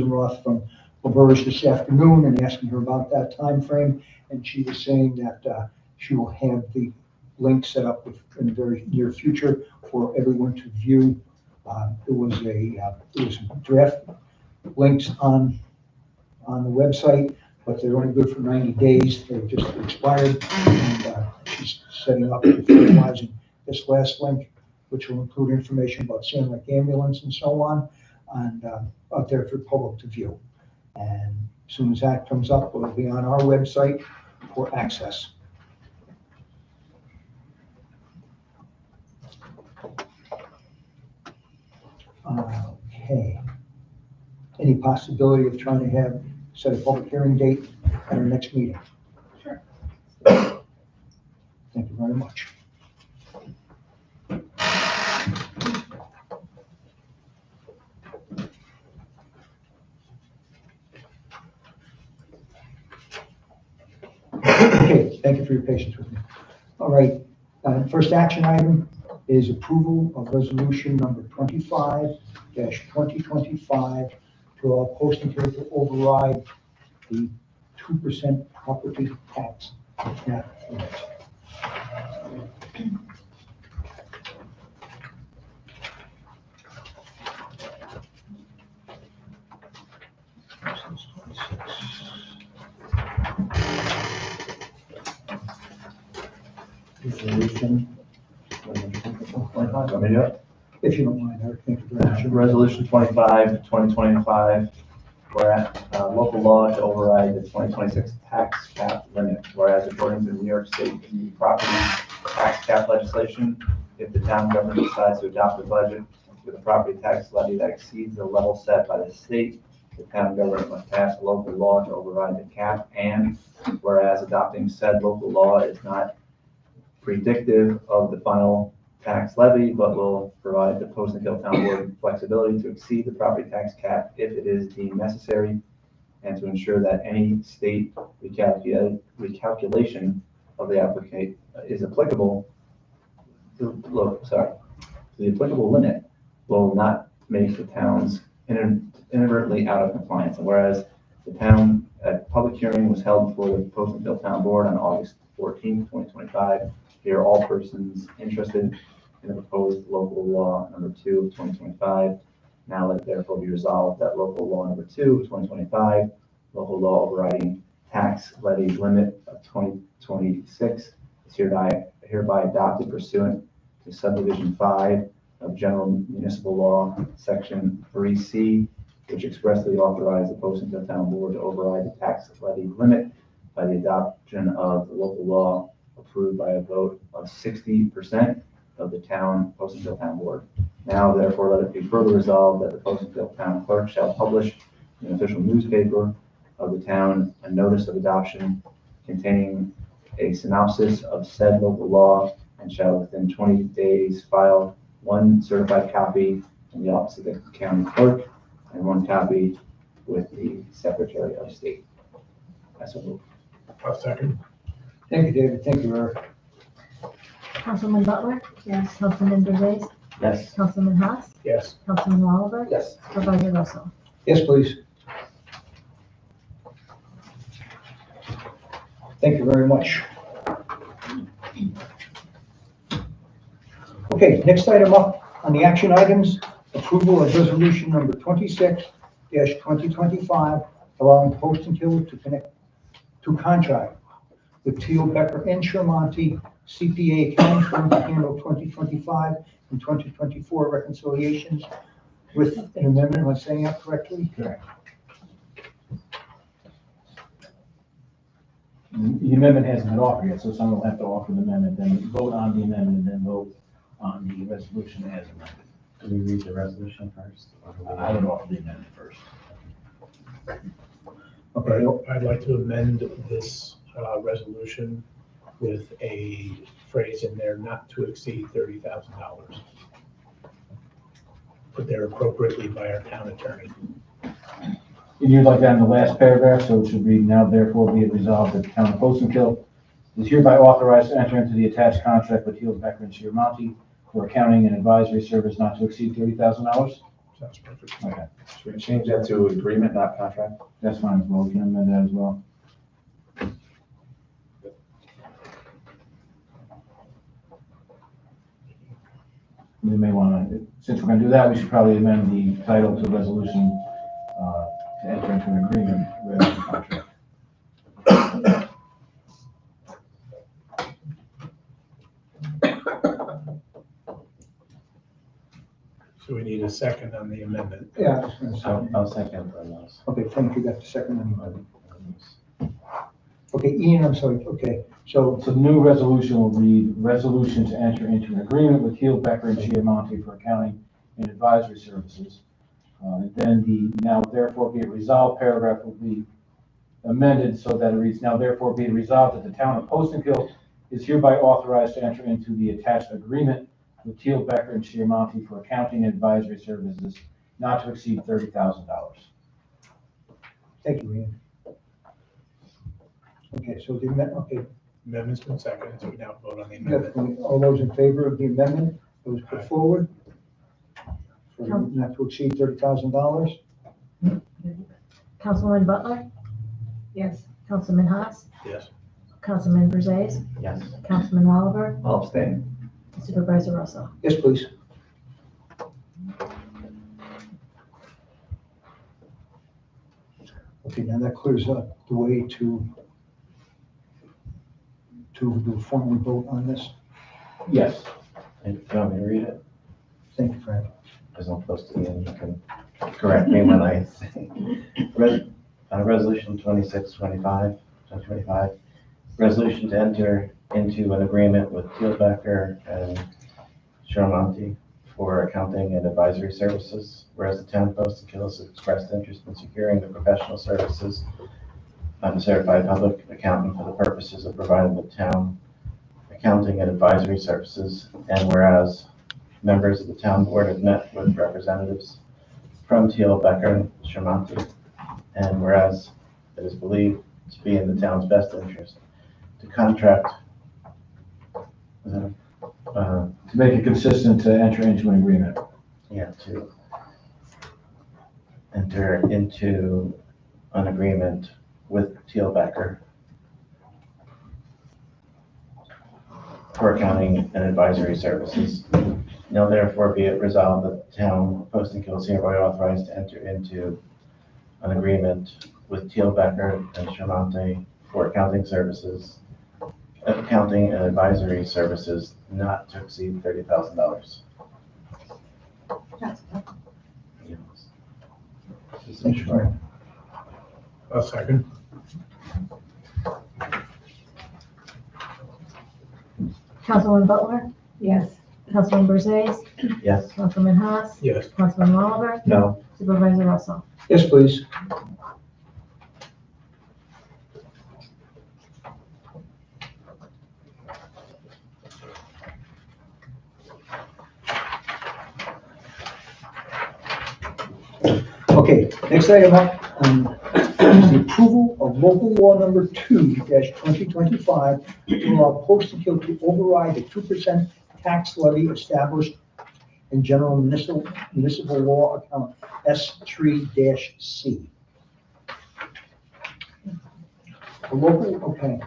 Roth from LaBerge this afternoon and asking her about that time frame, and she was saying that she will have the link set up in the very near future for everyone to view. There was some draft links on the website, but they're only good for 90 days. They've just expired, and she's setting up and finalizing this last link, which will include information about Sand Lake Ambulance and so on, and out there for public to view. And as soon as that comes up, it'll be on our website for access. Okay. any possibility of trying to set a public hearing date at our next meeting? Sure. Thank you very much. Okay, thank you for your patience with me. All right, first action item is approval of resolution number 25-2025 to allow posting here to override the 2% property tax cap limit. Resolution. Want me to do it? If you don't mind, Eric, thank you very much. Resolution 25-2025, whereas local law to override the 2026 tax cap limit, whereas according to New York State property tax cap legislation, if the town government decides to adopt a budget with a property tax levy that exceeds the level set by the state, the town government must pass a local law to override the cap, and whereas adopting said local law is not predictive of the final tax levy, but will provide the Post and Hill Town Board flexibility to exceed the property tax cap if it is deemed necessary, and to ensure that any state recalculation of the applicant is applicable. The applicable limit will not make the towns inadvertently out of compliance. And whereas the town, a public hearing was held before the Post and Hill Town Board on August 14, 2025. Here, all persons interested in the proposed local law number 2 of 2025. Now let therefore be resolved that local law number 2 of 2025, local law overriding tax levy limit of 2026, is hereby adopted pursuant to subdivision 5 of General Municipal Law, section 3C, which expressly authorized the Post and Hill Town Board to override the tax levy limit by the adoption of the local law approved by a vote of 60% of the town Post and Hill Town Board. Now, therefore, let it be further resolved that the Post and Hill Town Clerk shall publish in an official newspaper of the town a notice of adoption containing a synopsis of said local law, and shall within 20 days file one certified copy in the office of the county clerk and one copy with the Secretary of State. That's a move. I'll second. Thank you, David. Thank you, Eric. Councilman Butler? Yes. Councilman DeVries? Yes. Councilman Haas? Yes. Councilman Oliver? Yes. Supervisor Russell? Yes, please. Thank you very much. Okay, next item up on the action items, approval of resolution number 26-2025, allowing Post and Hill to contract with Teal Becker and Shermonte CPA accounting firm to handle 2025 and 2024 reconciliations with an amendment. Am I saying that correctly? Correct. The amendment hasn't been offered yet, so someone will have to offer the amendment, then vote on the amendment, and then vote on the resolution as amended. Do we read the resolution first? I would offer the amendment first. Okay. I'd like to amend this resolution with a phrase in there, not to exceed $30,000. Put there appropriately by our town attorney. And you'd like that in the last paragraph, so it should read, now therefore be it resolved that the town of Post and Hill is hereby authorized to enter into the attached contract with Teal Becker and Shermonte for accounting and advisory service not to exceed $30,000. Sounds perfect. Okay, Should we change that to agreement, not contract? that's fine as well. We can amend that as well. We may want to, since we're going to do that, we should probably amend the title to resolution to enter into an agreement with the contract. So we need a second on the amendment. Yeah. I was gonna say. I'll second on those. Okay, thank you. Got the second one. Okay, Ian, I'm sorry. Okay, so So the new resolution will read, resolution to enter into an agreement with Teal Becker and Shermonte for accounting and advisory services Then the now therefore be it resolved paragraph will be amended so that it reads, now therefore be it resolved that the town of Postenkill is hereby authorized to enter into the attached agreement with Teal, Becker, and Chiamonte for accounting and advisory services not to exceed $30,000. Thank you, Ian. Okay, so the amendment, Amendment's been seconded, so we now vote on the okay. amendment. All those in favor of the amendment that was put forward? For not to exceed $30,000? Councilwoman Butler? Yes. Councilman Haas? Yes. Councilman Brzez? Yes. Councilman Oliver? I'll abstain. Supervisor Russell? Yes, please. Okay, now that clears up the way to do a formal vote on this. Yes. And do you want me to read it? Thank you, Frank. Because I'm close to the end, you can correct me when I say. Resolution 2025, resolution to enter into an agreement with Teal, Becker, and Chiamonte for accounting and advisory services, whereas the town of Postenkill has expressed interest in securing the professional services of a certified public accountant for the purposes of providing the town accounting and advisory services, and whereas members of the town board have met with representatives from Teal, Becker, and Chiamonte, and whereas it is believed to be in the town's best interest to contract, To make it consistent, to enter into an agreement. to enter into an agreement with Teal, Becker for accounting and advisory services. Now therefore be it resolved that the town of Postenkill is hereby authorized to enter into an agreement with Teal, Becker, and Chiamonte for accounting and advisory services not to exceed $30,000. A second. Councilwoman Butler? Yes. Councilman Brzez? Yes. Councilman Haas? Yes. Councilman Oliver? No. Supervisor Russell? Yes, please. Okay, next item up is the approval of local law number 2-2025 to allow Postenkill to override the 2% tax levy established in general municipal law account S3-C. The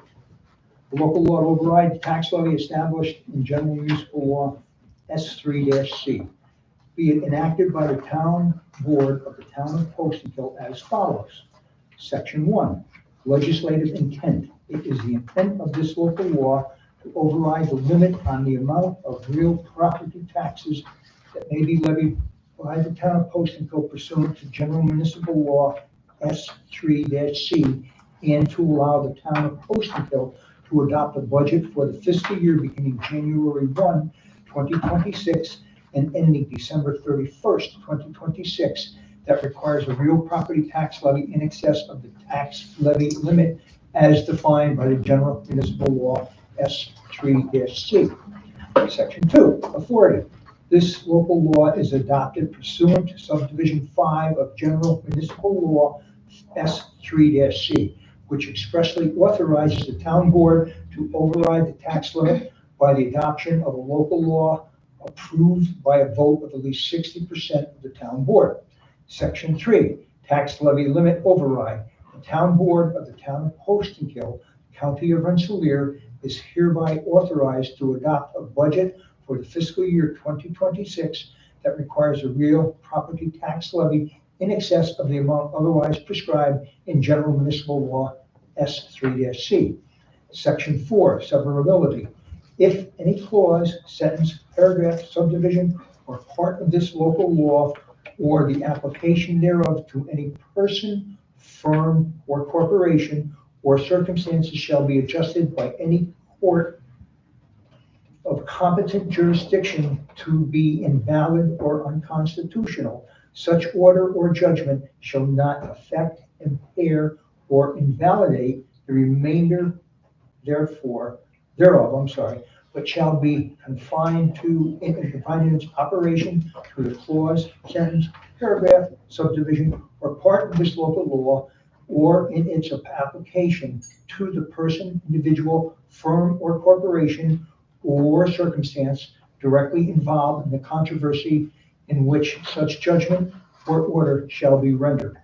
local law to override tax levy established in general municipal law S3-C. Be it enacted by the town board of the town of Postenkill as follows. Section 1, legislative intent. It is the intent of this local law to override the limit on the amount of real property taxes that may be levied by the town of Postenkill pursuant to general municipal law S3-C, and to allow the town of Postenkill to adopt a budget for the fiscal year beginning January 1, 2026, and ending December 31st, 2026, that requires a real property tax levy in excess of the tax levy limit as defined by the general municipal law S3-C. Section 2, authority. This local law is adopted pursuant to subdivision 5 of general municipal law S3-C, which expressly authorizes the town board to override the tax limit by the adoption of a local law approved by a vote of at least 60% of the town board. Section 3, tax levy limit override. The town board of the town of Postenkill, county of Rensselaer, is hereby authorized to adopt a budget for the fiscal year 2026 that requires a real property tax levy in excess of the amount otherwise prescribed in general municipal law S3-C. Section 4, severability. If any clause, sentence, paragraph, subdivision, or part of this local law or the application thereof to any person, firm, or corporation, or circumstances shall be adjusted by any court of competent jurisdiction to be invalid or unconstitutional, Such order or judgment shall not affect, impair, or invalidate the remainder thereof, but shall be confined in its operation to the clause, sentence, paragraph, subdivision, or part of this local law, or in its application to the person, individual, firm, or corporation, or circumstance directly involved in the controversy in which such judgment or order shall be rendered.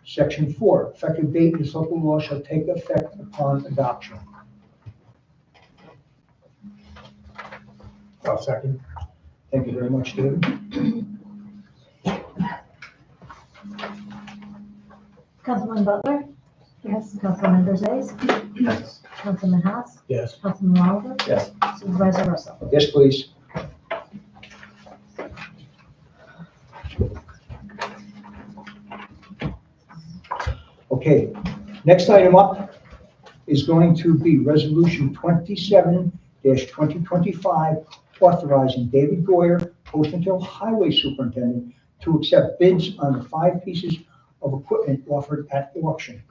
Section 4, effective date of this local law shall take effect upon adoption. I'll second. Thank you very much, David. Councilman Butler? Yes. Councilman Berzais? Yes. Councilman Haas? Yes. Councilman Oliver? Yes. Supervisor Russell? Yes, please. Okay, next item up is going to be Resolution 27-2025, authorizing David Goyer, Post and Hill Highway Superintendent, to accept bids on the 5 pieces of equipment offered at auction.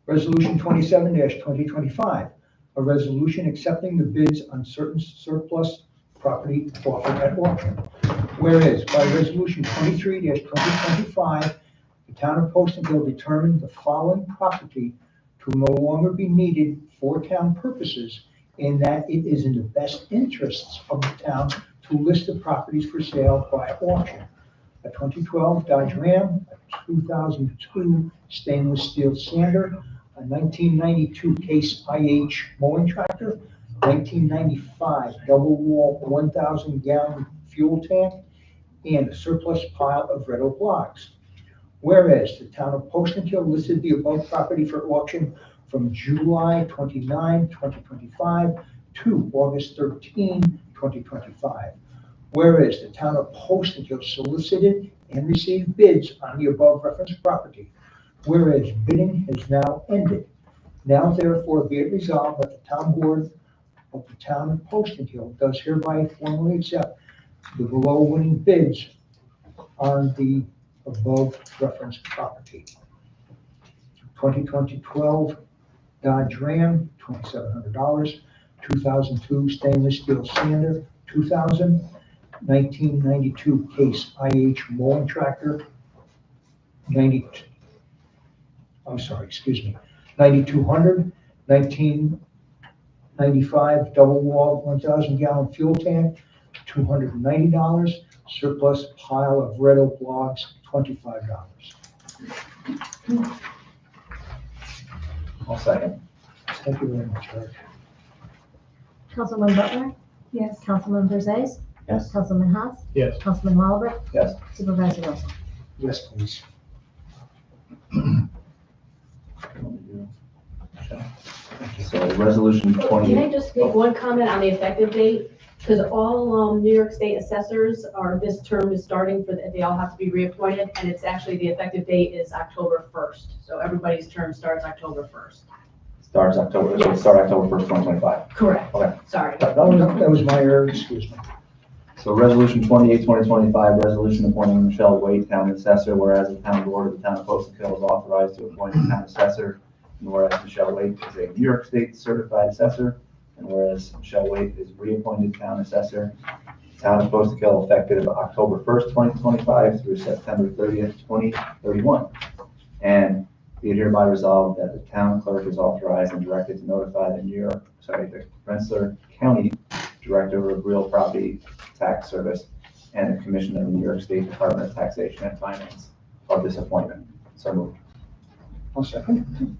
Resolution 27-2025, a resolution accepting the bids on certain surplus property offered at auction. Whereas by Resolution 23-2025, the town of Post and Hill determined the following property to no longer be needed for town purposes, in that it is in the best interests of the town to list the properties for sale by auction. A 2012 Dodge Ram, a 2002 stainless steel sander, a 1992 Case IH mowing tractor, 1995 double wall 1,000 gallon fuel tank, and a surplus pile of red oak logs. Whereas the town of Post and Hill listed the above property for auction from July 29, 2025 to August 13, 2025. Whereas the town of Post and Hill solicited and received bids on the above referenced property. Whereas bidding has now ended. Now therefore be it resolved that the town board of the town of Post and Hill does hereby formally accept the below winning bids on the above referenced property. 2012 Dodge Ram, $2,700. 2002 stainless steel sander, $2,000. 1992 Case IH mowing tractor, 9,200. 1995 double wall 1,000 gallon fuel tank, $290. Surplus pile of red oak logs, $25. I'll second. Thank you very much, Eric. Councilman Butler? Yes. Councilman Berzais? Yes. Councilman Haas? Yes. Councilman Oliver? Yes. Supervisor Russell? Yes, please. So resolution Can 20, I just make one comment on the effective date? Because all New York State assessors this term is starting they all have to be reappointed, and it's actually, the effective date is October 1st. So everybody's term starts October 1st. starts October, so it start October 1st, 2025. Correct. Okay. Sorry. That was my error, excuse me. So resolution 28, 2025, resolution appointing Michelle Wade, town assessor, whereas the town board of the town of Post and Hill is authorized to appoint a town assessor, and whereas Michelle Wade is a New York State certified assessor, and whereas Michelle Wade is reappointed town assessor, town of Post and Hill effective October 1st, 2025 through September 30th, 2031. And be it hereby resolved that the town clerk is authorized and directed to notify the Rensselaer County Director of Real Property Tax Service and the Commissioner of the New York State Department of Taxation and Finance of this appointment. So moved. I'll second.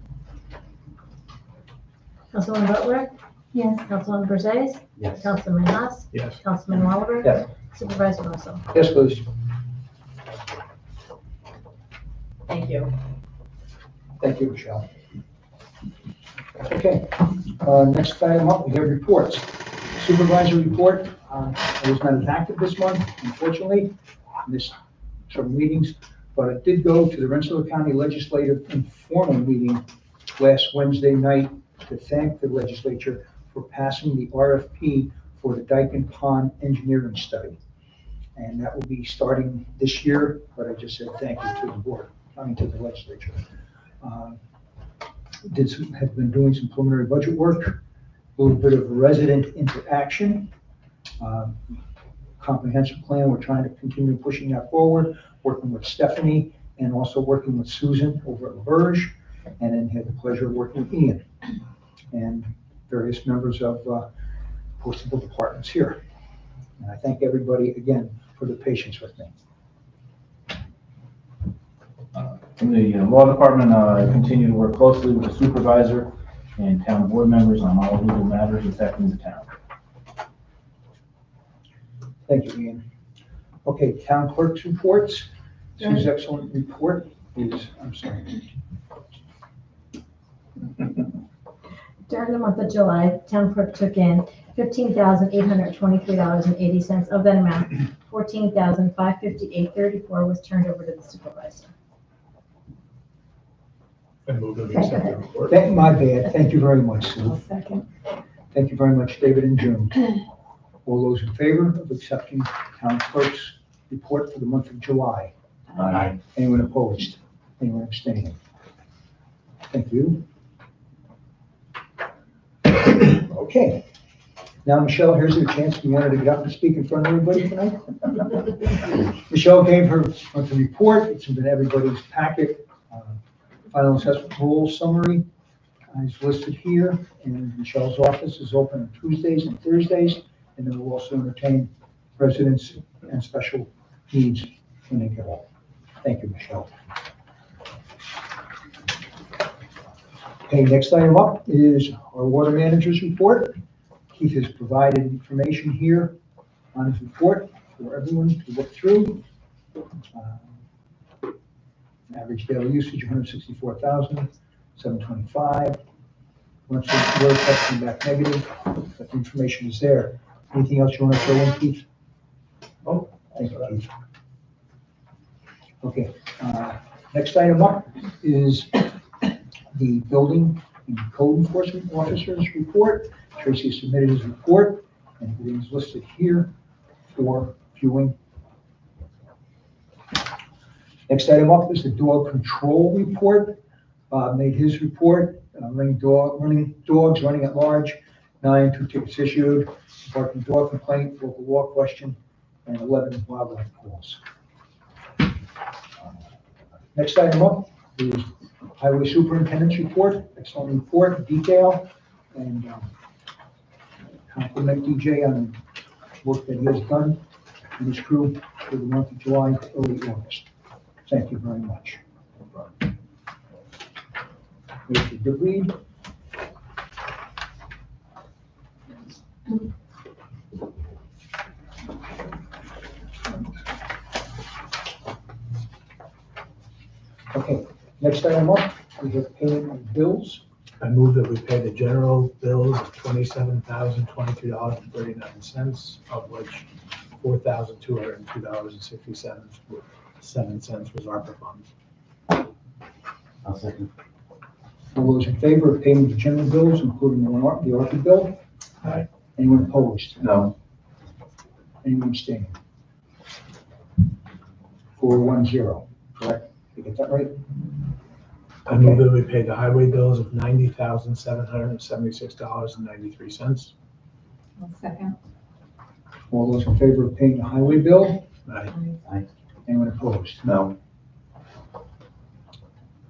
Councilman Butler? Yes. Councilman Berzais? Yes. Councilman Haas? Yes. Councilman Oliver? Yes. Supervisor Russell? Yes, please. Thank you. Thank you, Michelle. Okay, next item up, we have reports. Supervisor report, I was not as active this month, unfortunately, missed some meetings, but I did go to the Rensselaer County Legislative informal meeting last Wednesday night to thank the legislature for passing the RFP for the Dyken Pond Engineering Study. And that will be starting this year, but I just said thank you to the board, to the legislature. Have been doing some preliminary budget work, a little bit of resident interaction. Comprehensive plan, we're trying to continue pushing that forward, working with Stephanie and also working with Susan over at LaBerge, and then had the pleasure of working with Ian and various members of postal departments here. And I thank everybody again for the patience with me. In the law department, I continue to work closely with the supervisor and town board members on all legal matters affecting the town. Thank you, Ian. Okay, town clerk's reports. Sue's excellent report is, I'm sorry. During the month of July, town clerk took in $15,823.80. Of that amount, $14,558.34 was turned over to the supervisor. And move to accept the report. My bad. Thank you very much, Sue. Second. Thank you very much, David and June. All those in favor of accepting town clerk's report for the month of July? Aye. Anyone opposed? Anyone abstaining? Thank you. Okay. Now, Michelle, here's your chance. You wanted to get up and speak in front of everybody tonight? Michelle gave her monthly report. It's in everybody's packet. Final assessment rules summary is listed here, and Michelle's office is open on Tuesdays and Thursdays, and then we'll also entertain residents and special needs when they get off. Thank you, Michelle. Okay, next item up is our water manager's report. Keith has provided information here on his report for everyone to look through. Average daily usage, 164,725. Once the water test came back negative, that information is there. Anything else you want to throw in, Keith? Oh, thank you, Keith. Okay, next item up is the building and code enforcement officer's report. Tracy submitted his report, and everything is listed here for viewing. Next item up is the dog control report. Bob made his report, running dogs running at large, 9, 2 tickets issued, barking dog complaint, local law question, and 11 wildlife calls. Next item up is highway superintendent's report, excellent report, detail, and compliment DJ on the work that he has done and his crew for the month of July to early August. Thank you very much. Here's the debris. Okay, next item up, we have payment of bills. I move that we pay the general bills of $27,023.39, of which $4,202.67 was ARPA funds. I'll second. All those in favor of paying the general bills, including the ARPA bill? Aye. Anyone opposed? No. Anyone abstaining? 410, correct? Did I get that right? I move that we pay the highway bills of $90,776.93. Second. All those in favor of paying the highway bill? Aye. Aye. Anyone opposed? No.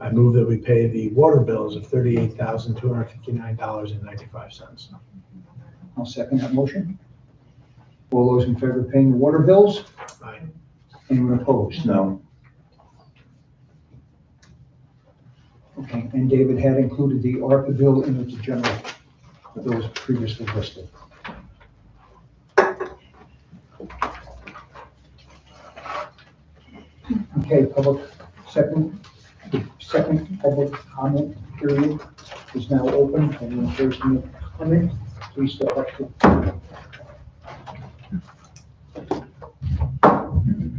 I move that we pay the water bills of $38,259.95. I'll second that motion. All those in favor of paying the water bills? Aye. Anyone opposed? No. Okay, and David had included the ARPA bill in the general, for those previously listed. Okay, the second public comment period is now open. Anyone cares to make a comment, please step up to.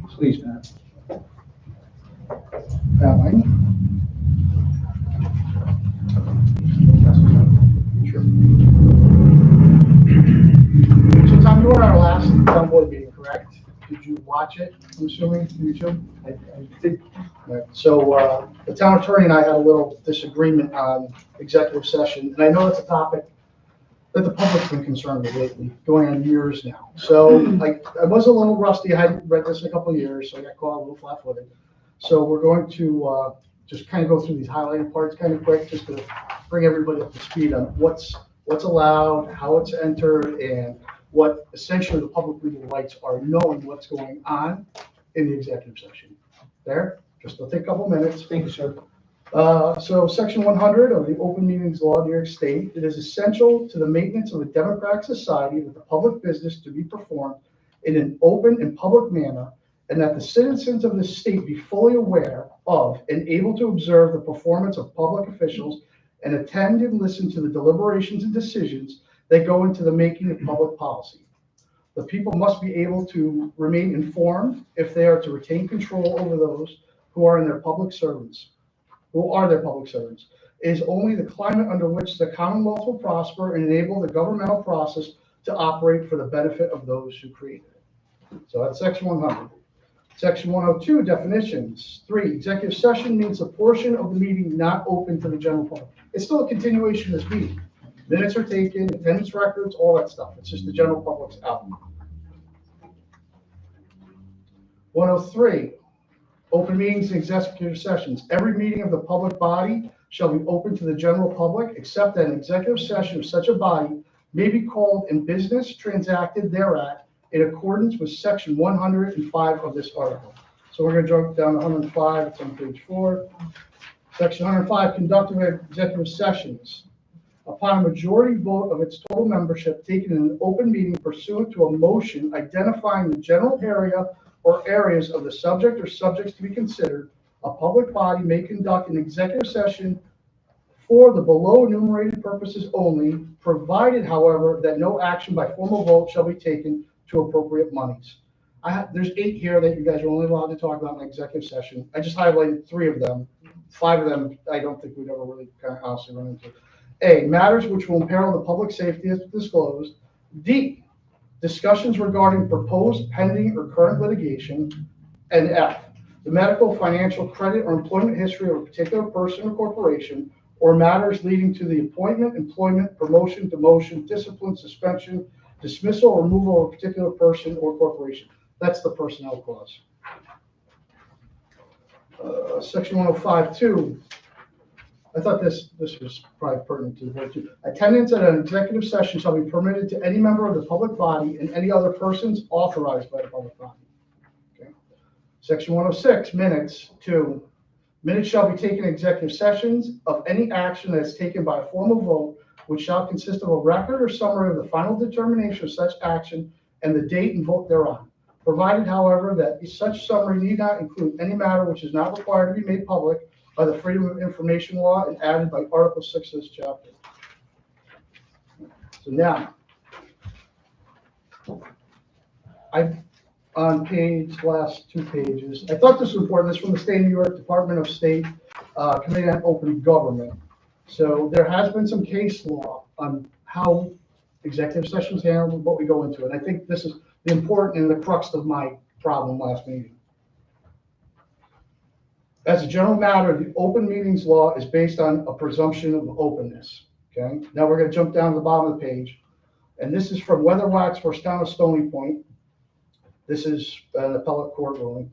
Please, Matt. Rabbi? Sure. So watch it, I'm assuming, YouTube? I think. Right. So, the town attorney and I had a little disagreement on executive session, and I know it's a topic that the public's been concerned with lately, going on years now. So I was a little rusty. I hadn't read this in a couple of years, so I got caught a little flat-footed. So we're going to just kind of go through these highlighted parts kind of quick, just to bring everybody up to speed on what's allowed, how it's entered, and what essentially the public legal rights are, knowing what's going on in the executive session. There, just will take a couple minutes. Thank you, sir. So section 100 of the Open Meetings Law of New York State, it is essential to the maintenance of a democratic society that the public business to be performed in an open and public manner, and that the citizens of the state be fully aware of and able to observe the performance of public officials and attend and listen to the deliberations and decisions that go into the making of public policy. The people must be able to remain informed if they are to retain control over those who are their public servants. It is only the climate under which the Commonwealth will prosper and enable the governmental process to operate for the benefit of those who create it. So that's section 100. Section 102, definitions. 3, executive session means a portion of the meeting not open to the general public. It's still a continuation of this meeting. Minutes are taken, attendance records, all that stuff. It's just the general public's out. 103, open meetings and executive sessions. Every meeting of the public body shall be open to the general public, except that an executive session of such a body may be called in business transacted thereat in accordance with section 105 of this article. So we're going to jump down to 105, it's on page 4. Section 105, conduct of executive sessions. Upon a majority vote of its total membership taken in an open meeting pursuant to a motion identifying the general area or areas of the subject or subjects to be considered, a public body may conduct an executive session for the below enumerated purposes only, provided, however, that no action by formal vote shall be taken to appropriate monies. There's 8 here that you guys are only allowed to talk about in executive session. I just highlighted 3 of them. 5 of them, I don't think we'd ever really kind of honestly run into. A, matters which will imperil the public safety as disclosed. D, discussions regarding proposed, pending, or current litigation. And F, the medical, financial, credit, or employment history of a particular person or corporation, or matters leading to the appointment, employment, promotion, demotion, discipline, suspension, dismissal, or removal of a particular person or corporation. That's the personnel clause. Section 105.2. I thought this was probably pertinent to the board too. Attendance at an executive session shall be permitted to any member of the public body and any other persons authorized by the public body. Okay. Section 106, minutes. 2, minutes shall be taken in executive sessions of any action that is taken by a formal vote, which shall consist of a record or summary of the final determination of such action and the date and vote thereon. Provided, however, that such summary need not include any matter which is not required to be made public by the Freedom of Information Law and added by Article 6 of this chapter. So now, on last 2 pages, I thought this was important. This is from the State of New York Department of State Committee on Open Government. So there has been some case law on how executive sessions handled, what we go into. And I think this is the important and the crux of my problem last meeting. As a general matter, the open meetings law is based on a presumption of openness. Okay. Now we're going to jump down to the bottom of the page. And this is from Weatherwax v. Town of Stony Point. This is an appellate court ruling.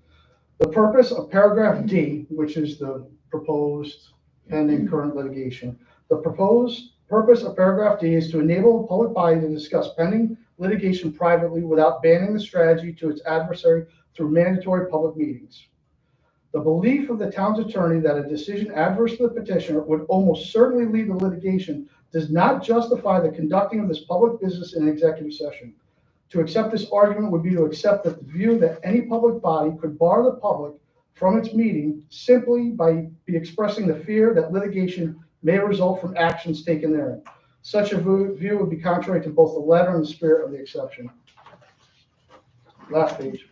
The purpose of paragraph D, which is the proposed pending current litigation, the proposed purpose of paragraph D is to enable the public body to discuss pending litigation privately without banning the strategy to its adversary through mandatory public meetings. The belief of the town's attorney that a decision adverse to the petitioner would almost certainly lead to litigation does not justify the conducting of this public business in an executive session. To accept this argument would be to accept that the view that any public body could bar the public from its meeting simply by expressing the fear that litigation may result from actions taken therein. Such a view would be contrary to both the letter and the spirit of the exception. Last page.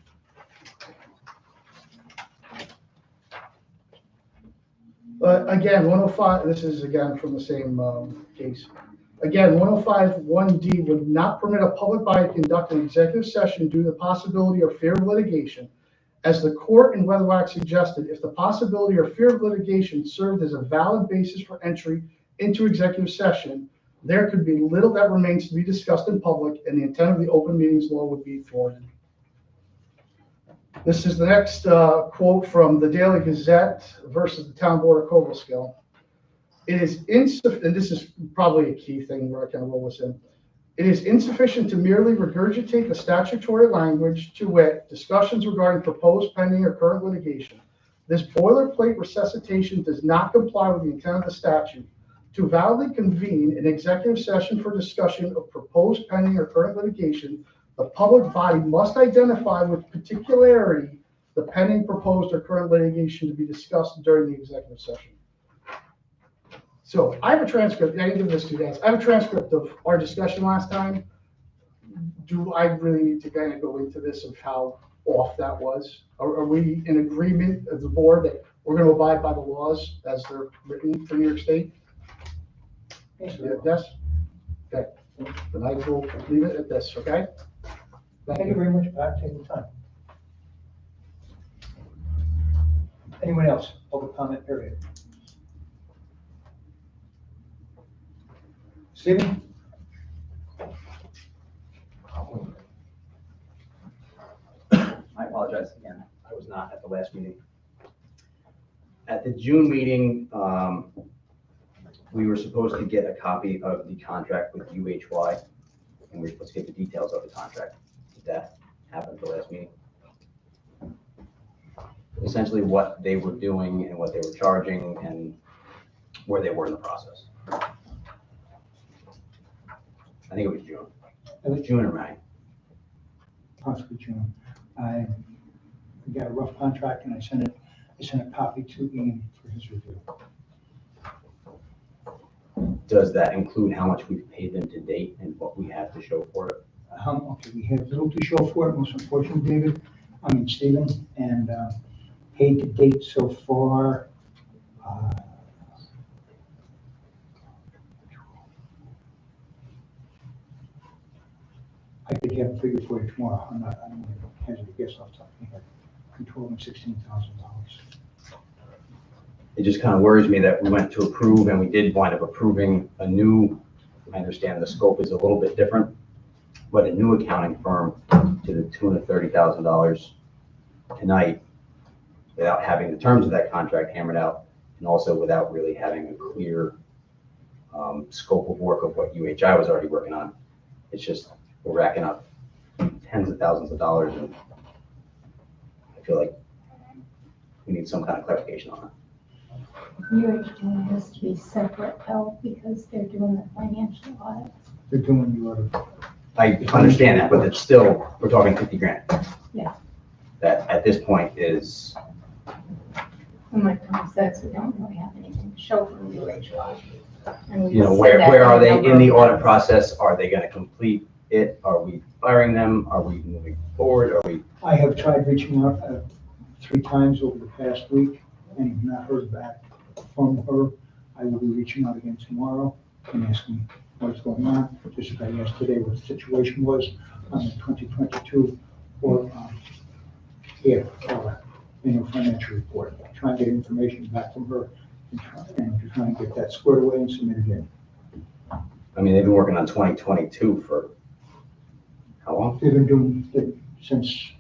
But again, 105, this is again from the same case. Again, 105.1D would not permit a public body to conduct an executive session due to the possibility or fear of litigation. As the court in Weatherwax suggested, if the possibility or fear of litigation served as a valid basis for entry into executive session, there could be little that remains to be discussed in public, and the intent of the open meetings law would be thwarted. This is the next quote from the Daily Gazette versus the Town Board of Cobleskill. It is insufficient, and this is probably a key thing where I can roll this in. It is insufficient to merely regurgitate the statutory language, to wit, discussions regarding proposed, pending, or current litigation. This boilerplate resuscitation does not comply with the intent of the statute. To validly convene an executive session for discussion of proposed, pending, or current litigation, the public body must identify with particularity the pending, proposed, or current litigation to be discussed during the executive session. So I have a transcript. I can give this to you guys. I have a transcript of our discussion last time. Do I really need to kind of go into this of how off that was? Are we in agreement as a board that we're going to abide by the laws as they're written for New York State? Yes? Okay. Then I will leave it at this, okay? Thank you very much, Pat, taking the time. Anyone else? Public comment period. Stephen? I apologize again. I was not at the last meeting. At the June meeting, we were supposed to get a copy of the contract with UHY, and we were supposed to get the details of the contract. Did that happen at the last meeting? Essentially what they were doing and what they were charging and where they were in the process. I think it was June. It was June or May. Possibly June. I got a rough contract and I sent a copy to Ian for his review. Does that include how much we've paid them to date and what we have to show for it? Okay, we have little to show for it, most unfortunately, Stephen, and paid to date so far. I could have a figure for you tomorrow. I don't want to hazard a guess off the top of my head. Controlling $16,000. It just kind of worries me that we went to approve and we did wind up approving a new, I understand the scope is a little bit different, but a new accounting firm to the tune of $30,000 tonight without having the terms of that contract hammered out and also without really having a clear scope of work of what UHI was already working on. It's just, we're racking up tens of thousands of dollars and I feel like we need some kind of clarification on that. UHG has to be separate though, because they're doing the financial audit. They're doing the audit. I understand that, but it's still, we're talking 50 grand. Yeah. That at this point is, And like Tom says, we don't really have anything to show from UHG. And we you know, just where said that are they number in the of- audit process? Are they gonna complete it? Are we firing them? Are we moving forward? Are we? I have tried reaching out 3 times over the past week and have not heard back from her. I will be reaching out again tomorrow and asking what's going on, just as I asked today what the situation was on the 2022 or annual financial report. Try and get information back from her and to try and get that squared away and submitted in. I mean, they've been working on 2022 for how long? They've been doing it since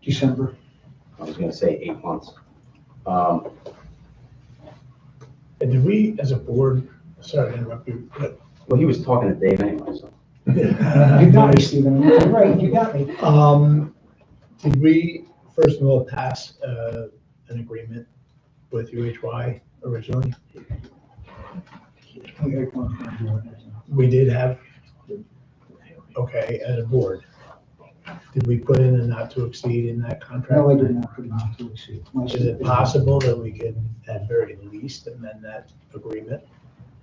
December. I was gonna say 8 months. And did we, as a board, sorry to interrupt you, but. Well, he was talking to Dave anyway, so. You got me, Stephen. Right, you got me. Did we, first of all, pass an agreement with UHY originally? We did have, okay, as a board. Did we put in a not to exceed in that contract? No, I did not put a not to exceed. Is it possible that we could, at very least, amend that agreement?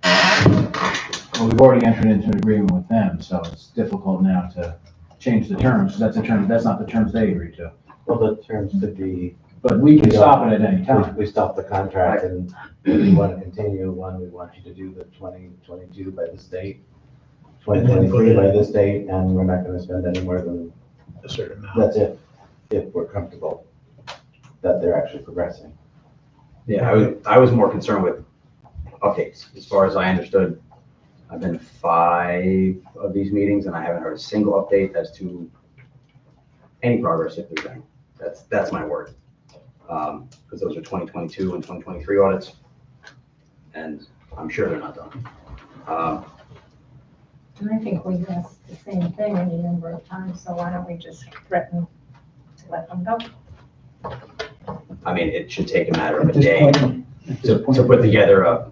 Well, we've already entered into an agreement with them, so it's difficult now to change the terms. That's not the terms they agreed to. Well, the terms could be. But we can stop it at any time. We stop the contract and if you want to continue, we want you to do the 2022 by this date, 2023 by this date, and we're not going to spend any more than a certain amount. That's it. if we're comfortable that they're actually progressing. Yeah, I was more concerned with updates. As far as I understood, I've been to 5 of these meetings and I haven't heard a single update as to any progress if there's any. That's my word. Because those are 2022 and 2023 audits. And I'm sure they're not done. And I think we asked the same thing any number of times, so why don't we just threaten to let them go? I mean, it should take a matter of a day to put together a,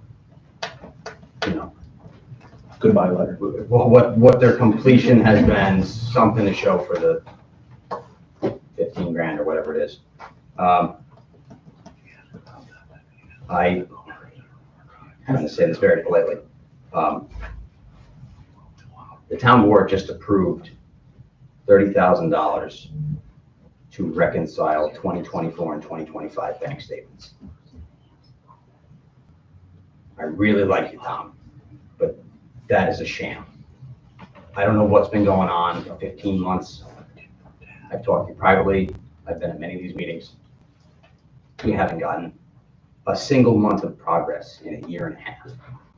you know, Goodbye letter. what their completion has been, something to show for the 15 grand or whatever it is. I'm trying to say this very politely. The town board just approved $30,000 to reconcile 2024 and 2025 bank statements. I really like you, Tom, but that is a sham. I don't know what's been going on for 15 months. I've talked to you privately. I've been at many of these meetings. We haven't gotten a single month of progress in a year and a half.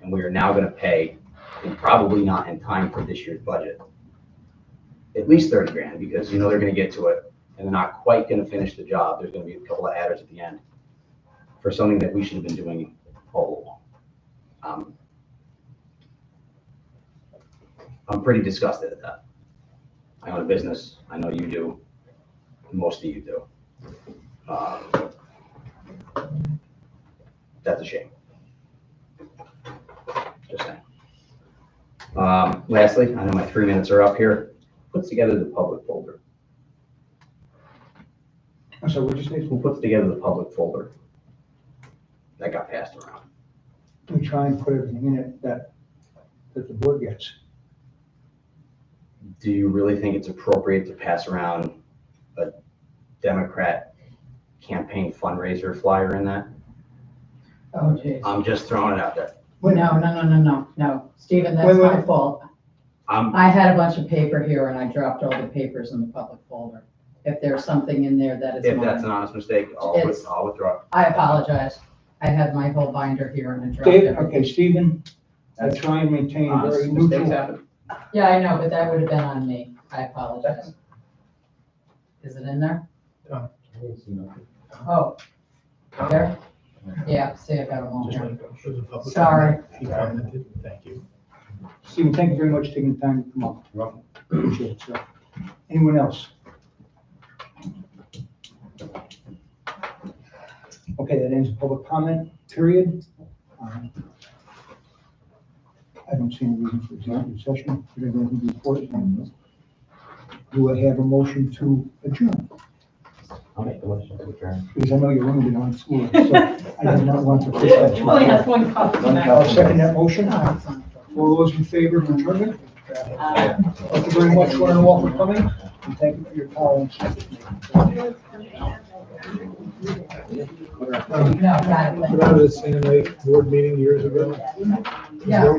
And we are now going to pay, and probably not in time for this year's budget, at least 30 grand, because you know they're going to get to it and they're not quite going to finish the job. There's going to be a couple of adders at the end for something that we should have been doing all along. I'm pretty disgusted at that. I own a business. I know you do. Most of you do. That's a shame. Just saying. Lastly, I know my 3 minutes are up here. Puts together the public folder. I'm sorry, what did you say? Who puts together the public folder that got passed around? We try and put everything in it that the board gets. Do you really think it's appropriate to pass around a Democrat campaign fundraiser flyer in that? Oh, geez. I'm just throwing it out there. No, Stephen, that's my fault. I had a bunch of paper here and I dropped all the papers in the public folder. If there's something in there that is If mine. that's an honest mistake, I'll withdraw. I apologize. I had my whole binder here and I dropped Dave, it. okay, Stephen, I try and maintain a very neutral. Yeah, I know, but that would have been on me. I apologize. Is it in there? Oh, there? Yeah, see, I got them all here. Sorry. He commented, thank you. Stephen, thank you very much for taking the time to come up. Appreciate it, sir. Anyone else? Okay, that ends the public comment period. I don't see any reason for executive session. We don't have anything to report. Do I have a motion to adjourn? I'll make the motion to adjourn. Because I know you're limited on school, so I did not want to push that. too Only has far. one copy tonight. I'll second that motion. All those in favor of adjournment? Thank you very much, one and all, for coming, and thank you for your tolerance. Put out of the CNA board meeting years ago. Yeah.